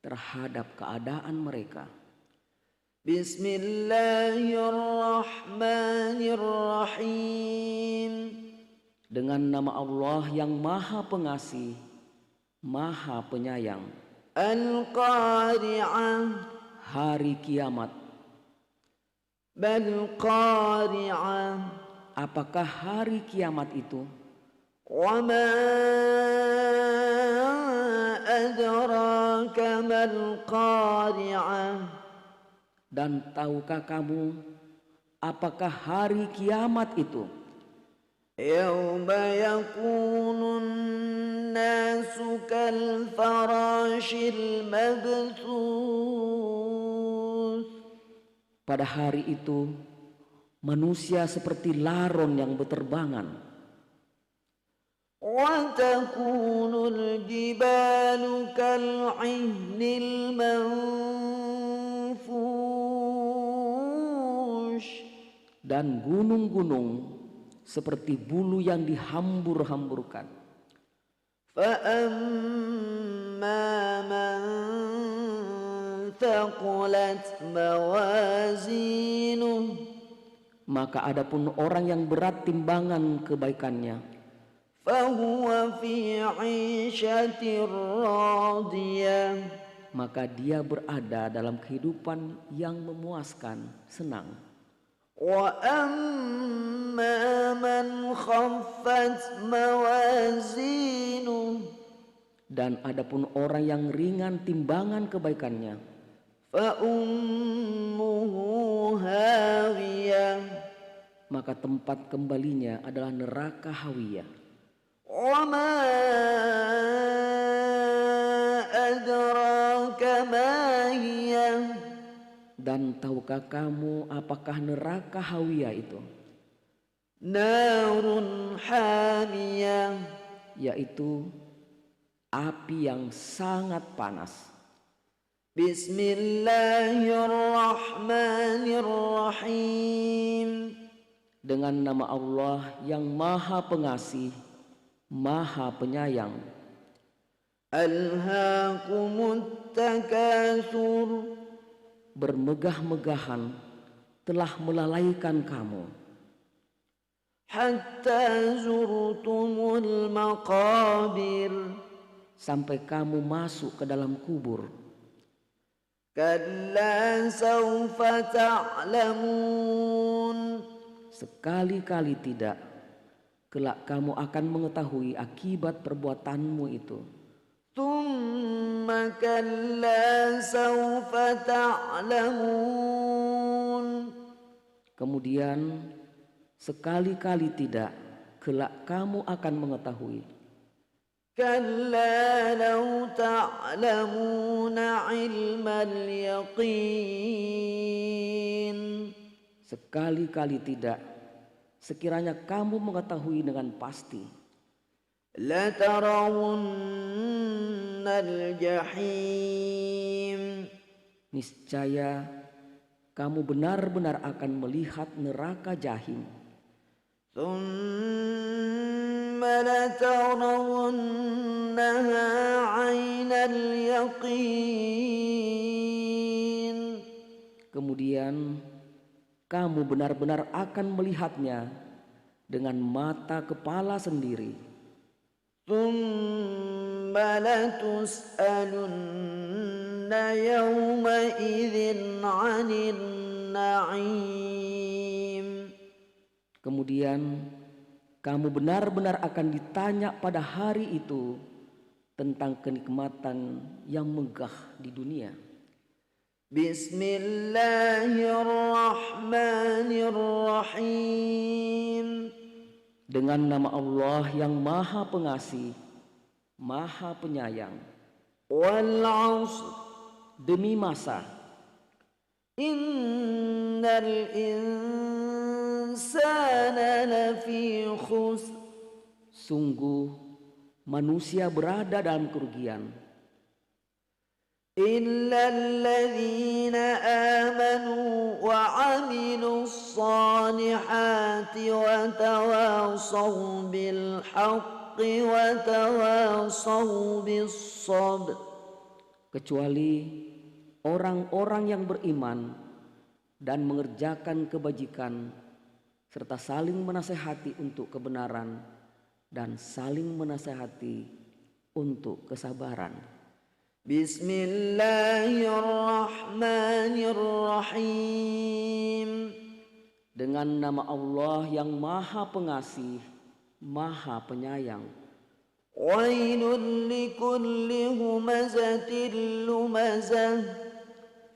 S2: terhadap keadaan mereka.
S1: Bismillahirrahmanirrahim.
S2: Dengan nama Allah yang Maha Pengasih, Maha Penyayang.
S1: Al-Qari'ah.
S2: Hari kiamat.
S1: Bal Qari'ah.
S2: Apakah hari kiamat itu?
S1: Wa ma adraka mal Qari'ah.
S2: Dan tahukah kamu apakah hari kiamat itu?
S1: Yauma yakunun nasu kal farashil mabthuth.
S2: Pada hari itu manusia seperti laron yang berterbangan,
S1: وتكون الجبال كالعهن المنفوش
S2: dan gunung-gunung seperti bulu yang dihambur-hamburkan.
S1: فأما من ثقلت موازينه
S2: Maka adapun orang yang berat timbangan kebaikannya,
S1: فهو في عيشة راضية
S2: maka dia berada dalam kehidupan yang memuaskan, senang.
S1: وأما من خفت موازينه
S2: Dan adapun orang yang ringan timbangan kebaikannya,
S1: فأمه هاوية
S2: maka tempat kembalinya adalah neraka hawiyah.
S1: وما أدراك ما هي
S2: Dan tahukah kamu apakah neraka hawiyah itu?
S1: نار حامية
S2: Yaitu api yang sangat panas.
S1: بسم الله الرحمن الرحيم
S2: Dengan nama Allah yang Maha Pengasih, Maha Penyayang.
S1: ألهاكم التكاثر
S2: Bermegah-megahan telah melalaikan kamu,
S1: حتى زرتم المقابر
S2: sampai kamu masuk ke dalam kubur.
S1: كلا سوف تعلمون
S2: Sekali-kali tidak, kelak kamu akan mengetahui akibat perbuatanmu itu.
S1: ثم كلا سوف تعلمون
S2: Kemudian sekali-kali tidak, kelak kamu akan mengetahui.
S1: كلا لو تعلمون علم اليقين
S2: Sekali-kali tidak, sekiranya kamu mengetahui dengan pasti.
S1: لترون الجحيم
S2: Niscaya kamu benar-benar akan melihat neraka jahim.
S1: ثم لترونها عين اليقين
S2: Kemudian kamu benar-benar akan melihatnya dengan mata kepala sendiri.
S1: ثم لتسألن يومئذ عن النعيم
S2: Kemudian kamu benar-benar akan ditanya pada hari itu tentang kenikmatan yang megah di dunia.
S1: Bismillahirrahmanirrahim.
S2: Dengan nama Allah yang Maha Pengasih, Maha Penyayang.
S1: Wal 'ashr.
S2: Demi masa,
S1: Innal insana lafi khusr.
S2: sungguh manusia berada dalam kerugian,
S1: Illalladzina amanu wa 'amilus salihati wa tawasaw bil haqqi wa tawasaw bis sabr.
S2: kecuali orang-orang yang beriman dan mengerjakan kebajikan serta saling menasehati untuk kebenaran dan saling menasehati untuk kesabaran.
S1: Bismillahirrahmanirrahim.
S2: Dengan nama Allah yang Maha Pengasih, Maha Penyayang.
S1: Wailul likulli humazatil lumazah.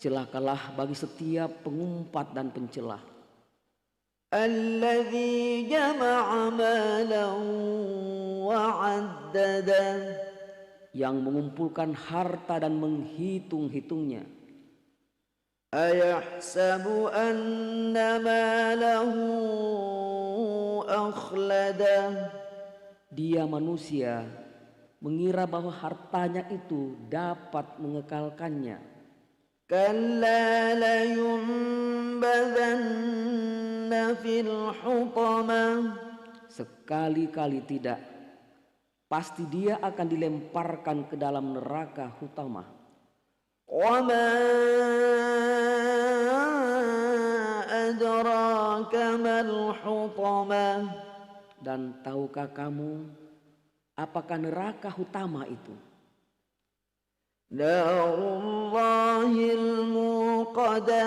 S2: Celakalah bagi setiap pengumpat dan pencelah,
S1: Alladzi jama'a malan wa 'addadah.
S2: yang mengumpulkan harta dan menghitung-hitungnya.
S1: أيحسب أن ماله أخلده
S2: Dia manusia mengira bahwa hartanya itu dapat mengekalkannya.
S1: كلا لينبذن في الحطمة
S2: Sekali-kali tidak. Pasti dia akan dilemparkan ke dalam neraka Hutamah.
S1: وما أدراك ما الحطمة
S2: Dan tahukah kamu apakah neraka Hutamah itu?
S1: نار الله الموقدة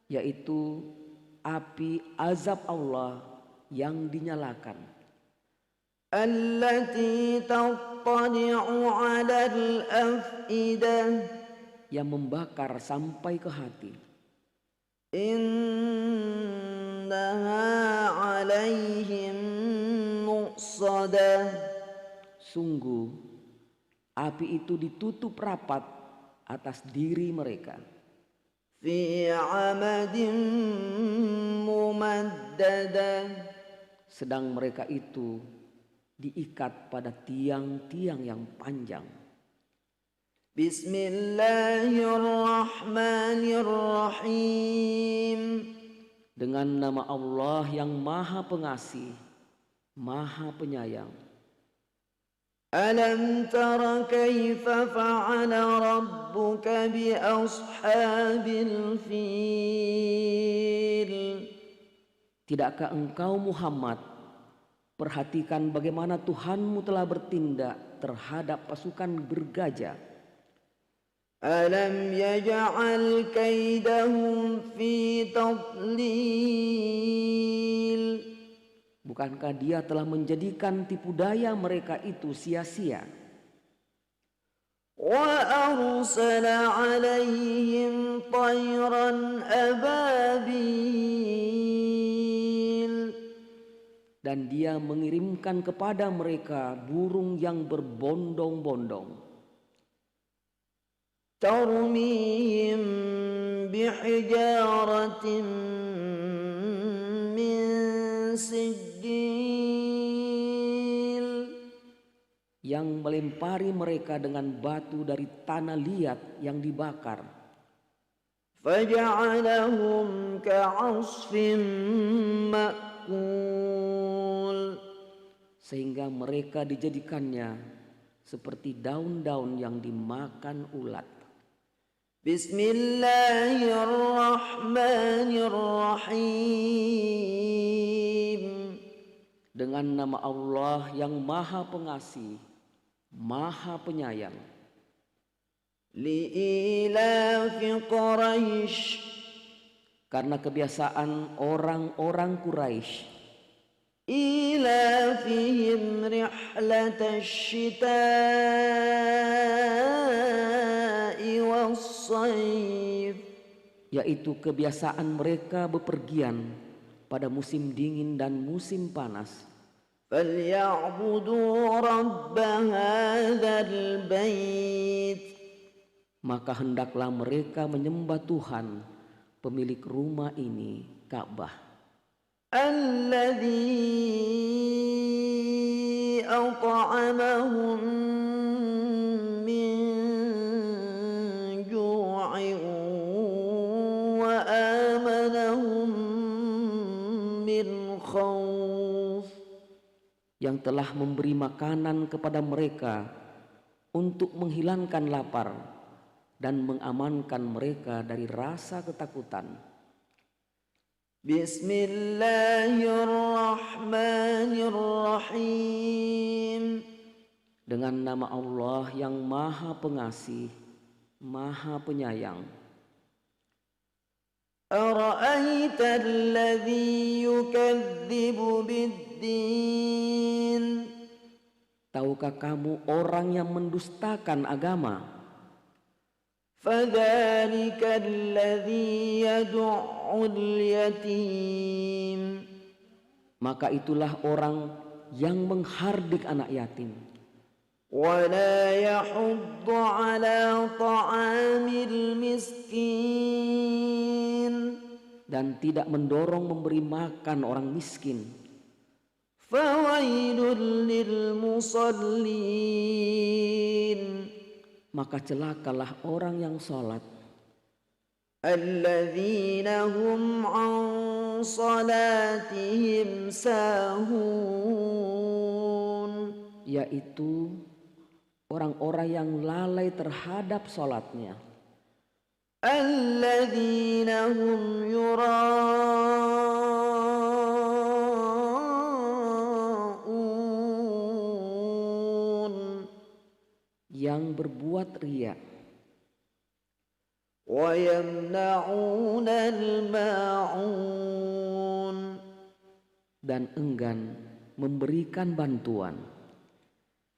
S2: Yaitu api azab Allah yang dinyalakan.
S1: التي تطلع على الأفئدة
S2: Yang membakar sampai ke hati.
S1: إنها عليهم مؤصدة
S2: Sungguh api itu ditutup rapat atas diri mereka.
S1: في عمد ممددة
S2: Sedang mereka itu diikat pada tiang-tiang yang panjang.
S1: Bismillahirrahmanirrahim.
S2: Dengan nama Allah yang Maha Pengasih, Maha Penyayang.
S1: Alam tara kaifa fa'ala rabbuka bi ashabil fil.
S2: Tidakkah engkau Muhammad perhatikan bagaimana Tuhanmu telah bertindak terhadap pasukan bergajah?
S1: Alam yaj'al kaidahum fi tadlil.
S2: Bukankah Dia telah menjadikan tipu daya mereka itu sia-sia?
S1: Wa arsala 'alaihim tayran ababil.
S2: Dan Dia mengirimkan kepada mereka burung yang berbondong-bondong.
S1: Tarmihim bihijaratin min sijil.
S2: Yang melempari mereka dengan batu dari tanah liat yang dibakar.
S1: Faja'alahum ka'asfin ma'kul.
S2: Sehingga mereka dijadikannya seperti daun-daun yang dimakan ulat.
S1: Bismillahirrahmanirrahim.
S2: Dengan nama Allah yang Maha Pengasih, Maha Penyayang.
S1: Li'ilafi Quraisy.
S2: Karena kebiasaan orang-orang Quraisy.
S1: إيلافهم رحلة الشتاء والصيف.
S2: Yaitu kebiasaan mereka bepergian pada musim dingin dan musim panas.
S1: فليعبدوا رب هذا البيت.
S2: Maka hendaklah mereka menyembah Tuhan, pemilik rumah ini, Ka'bah.
S1: الذي أطعمهم من جوع وآمنهم من خوف.
S2: Yang telah memberi makanan kepada mereka untuk menghilangkan lapar dan mengamankan mereka dari rasa ketakutan.
S1: Bismillahirrahmanirrahim.
S2: Dengan nama Allah yang Maha Pengasih, Maha Penyayang.
S1: Ara'aita alladhi yukadzibu biddin.
S2: Tahukah kamu orang yang mendustakan agama?
S1: Fadzalika alladhi yad'ul yatim.
S2: Maka itulah orang yang menghardik anak yatim.
S1: ولا يحض على طعام المسكين
S2: dan tidak mendorong memberi makan orang miskin.
S1: فويل للمصلين
S2: Maka celakalah orang yang sholat,
S1: الذين هم عن صلاتهم ساهون
S2: yaitu orang-orang yang lalai terhadap sholatnya,
S1: الذين هم يراءون
S2: yang berbuat riya,
S1: ويمنعون الماعون
S2: dan enggan memberikan bantuan.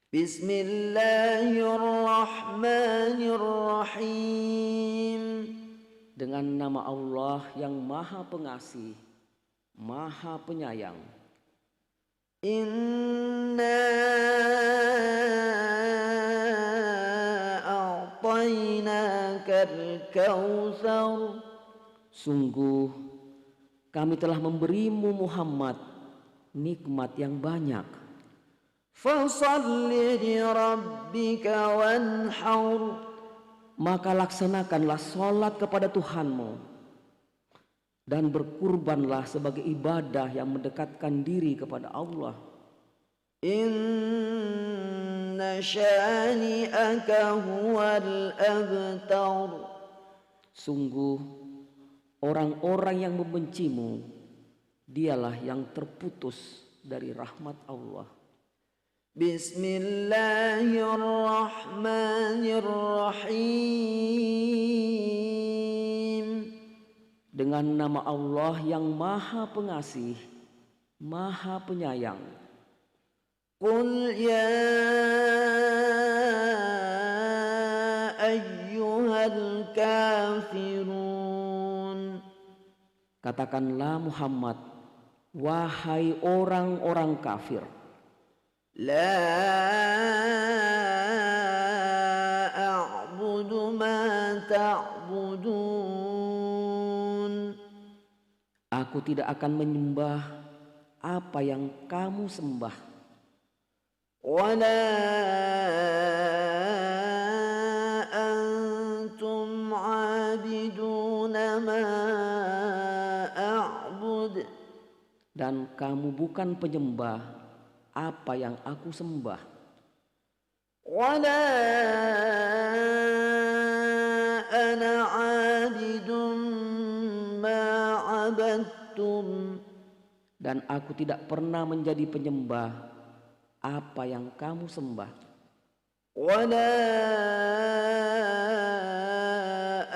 S1: Bismillahirrahmanirrahim.
S2: Dengan nama Allah yang Maha Pengasih, Maha Penyayang.
S1: Inna a'tainakal kautsar.
S2: Sungguh kami telah memberimu Muhammad nikmat yang banyak.
S1: Fasalli li rabbika wanhar.
S2: Maka laksanakanlah sholat kepada Tuhanmu dan berkurbanlah sebagai ibadah yang mendekatkan diri kepada Allah.
S1: Inna syani'aka huwal abtar.
S2: Sungguh orang-orang yang membencimu, dialah yang terputus dari rahmat Allah.
S1: Bismillahirrahmanirrahim.
S2: Dengan nama Allah yang Maha Pengasih, Maha Penyayang.
S1: Qul ya ayyuhal kafirun.
S2: Katakanlah Muhammad, wahai orang-orang kafir.
S1: La a'budu ma ta'budun.
S2: Aku tidak akan menyembah apa yang kamu sembah.
S1: Wa la antum 'abiduna ma a'bud.
S2: Dan kamu bukan penyembah apa yang aku sembah.
S1: Wala ana 'abidun ma 'abadtum.
S2: Dan aku tidak pernah menjadi penyembah apa yang kamu sembah.
S1: Wala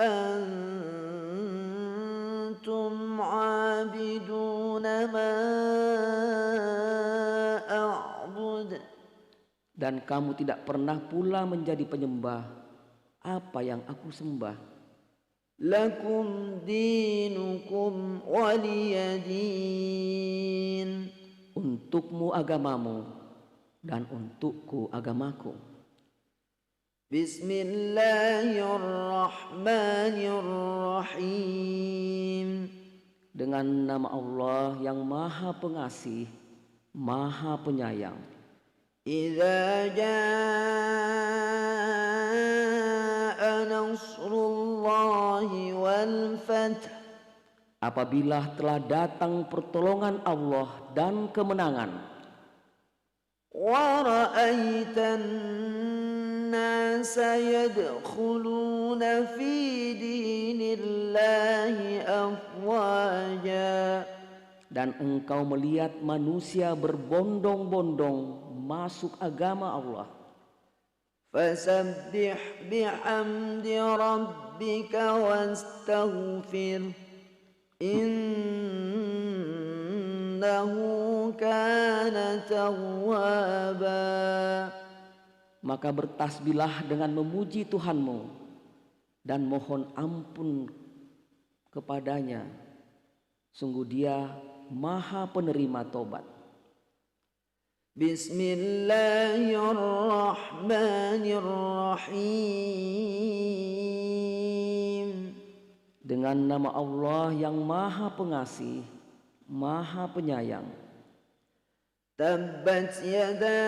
S1: antum 'abiduna ma
S2: dan kamu tidak pernah pula menjadi penyembah apa yang aku sembah.
S1: Lakum dinukum waliyadin.
S2: Untukmu agamamu dan untukku agamaku.
S1: Bismillahirrahmanirrahim.
S2: Dengan nama Allah yang Maha Pengasih, Maha Penyayang.
S1: Idza jaa nasrullahi wal fath.
S2: Apabila telah datang pertolongan Allah dan kemenangan.
S1: Wa ra'aitan nasa yadkhuluna fi dinillahi afwaja.
S2: Dan engkau melihat manusia berbondong-bondong masuk agama Allah.
S1: Fasabbih bihamdi rabbika wastaghfir. Innahu kana tawwaba.
S2: Maka bertasbihlah dengan memuji Tuhanmu dan mohon ampun kepadanya. Sungguh Dia Maha Penerima tobat.
S1: Bismillahirrahmanirrahim.
S2: Dengan nama Allah yang Maha Pengasih, Maha Penyayang.
S1: Tabbat yada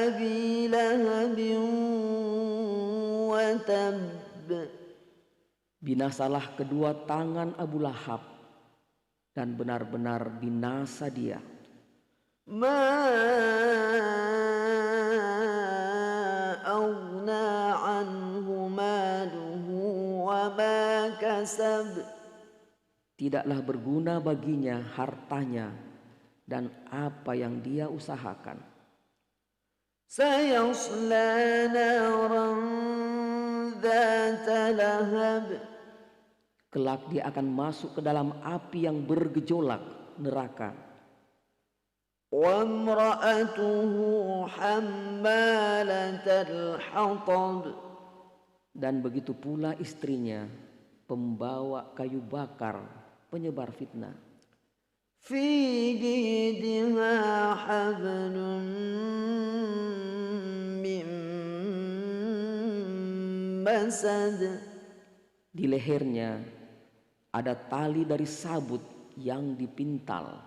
S1: abi lahabin wa tabb.
S2: Binasalah kedua tangan Abu Lahab, dan benar-benar binasa dia.
S1: Ma aghna anhu maluhu wa ma kasab.
S2: Tidaklah berguna baginya hartanya dan apa yang dia usahakan.
S1: Sayasla naran dzata lahab.
S2: Kelak dia akan masuk ke dalam api yang bergejolak, neraka.
S1: Wa imra'atuhu hammalatal hatab.
S2: Dan begitu pula istrinya, pembawa kayu bakar, penyebar fitnah.
S1: Fi jidha hablum min masad.
S2: Di lehernya ada tali dari sabut yang dipintal.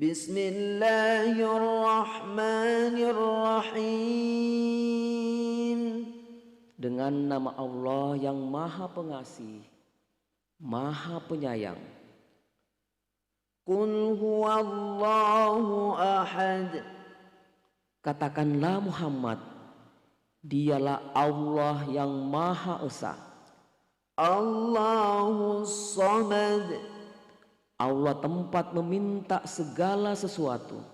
S1: Bismillahirrahmanirrahim.
S2: Dengan nama Allah yang Maha Pengasih, Maha Penyayang.
S1: Qul huwallahu ahad.
S2: Katakanlah Muhammad, dialah Allah yang Maha Esa.
S1: Allahus samad.
S2: Allah tempat meminta segala sesuatu.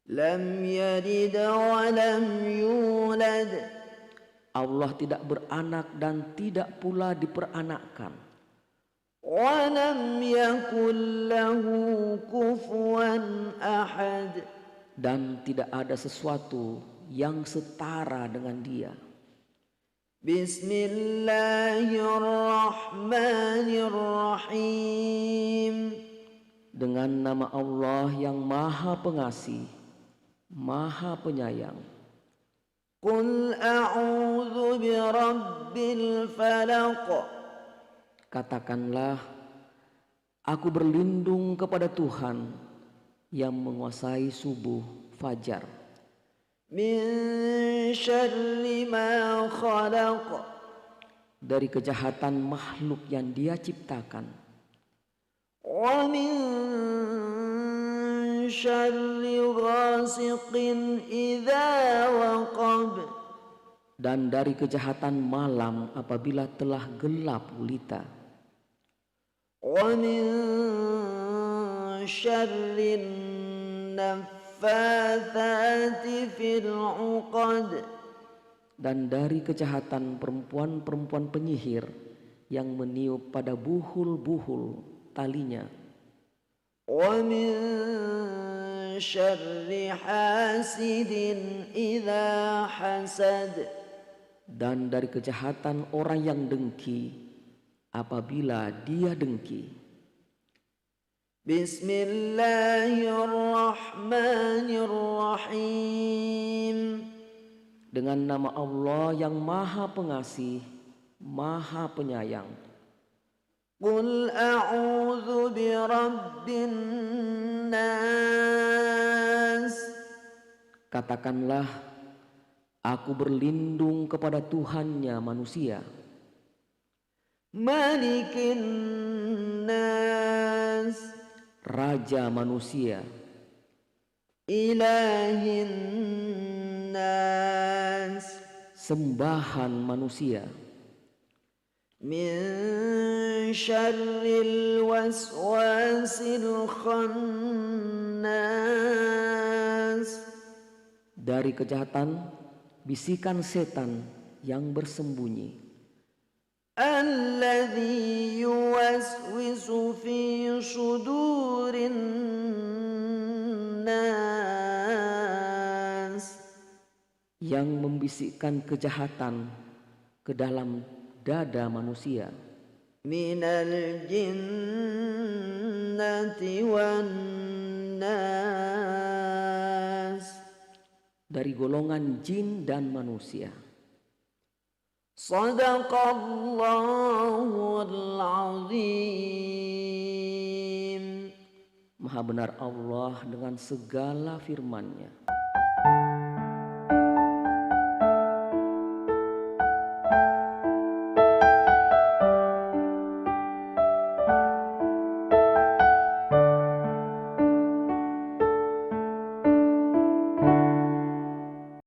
S1: Lam yalid wa lam yulad.
S2: Allah tidak beranak dan tidak pula diperanakkan.
S1: Wa lam yakul lahu kufuwan ahad.
S2: Dan tidak ada sesuatu yang setara dengan dia.
S1: Bismillahirrahmanirrahim.
S2: Dengan nama Allah yang Maha Pengasih, Maha Penyayang.
S1: Qul a'udzu birabbil falaq.
S2: Katakanlah, aku berlindung kepada Tuhan yang menguasai subuh fajar.
S1: Min syarri ma khalaq.
S2: Dari kejahatan makhluk yang Dia ciptakan.
S1: Wa min syarri ghasiqin idza waqab.
S2: Dan dari kejahatan malam apabila telah gelap gulita.
S1: Wa min syarrin naffatsati fil 'uqad.
S2: Dan dari kejahatan perempuan-perempuan penyihir yang meniup pada buhul-buhul talinya.
S1: Wa min syarri hasidin idza hasad.
S2: Dan dari kejahatan orang yang dengki apabila dia dengki.
S1: Bismillahirrahmanirrahim.
S2: Dengan nama Allah yang Maha Pengasih, Maha Penyayang.
S1: Qul a'udzu birabbin nas.
S2: Katakanlah, aku berlindung kepada Tuhannya manusia.
S1: Malikin nas.
S2: Raja manusia.
S1: Ilahin nas.
S2: Sembahan manusia.
S1: Min syarril waswasil khannas.
S2: Dari kejahatan bisikan setan yang bersembunyi.
S1: Alladzi yuwaswisu fi sudurin nas.
S2: Yang membisikkan kejahatan ke dalam dada manusia.
S1: من الجنة والناس.
S2: Dari golongan jin dan manusia.
S1: Sadaqallahul azim.
S2: Maha benar Allah dengan segala firman-Nya.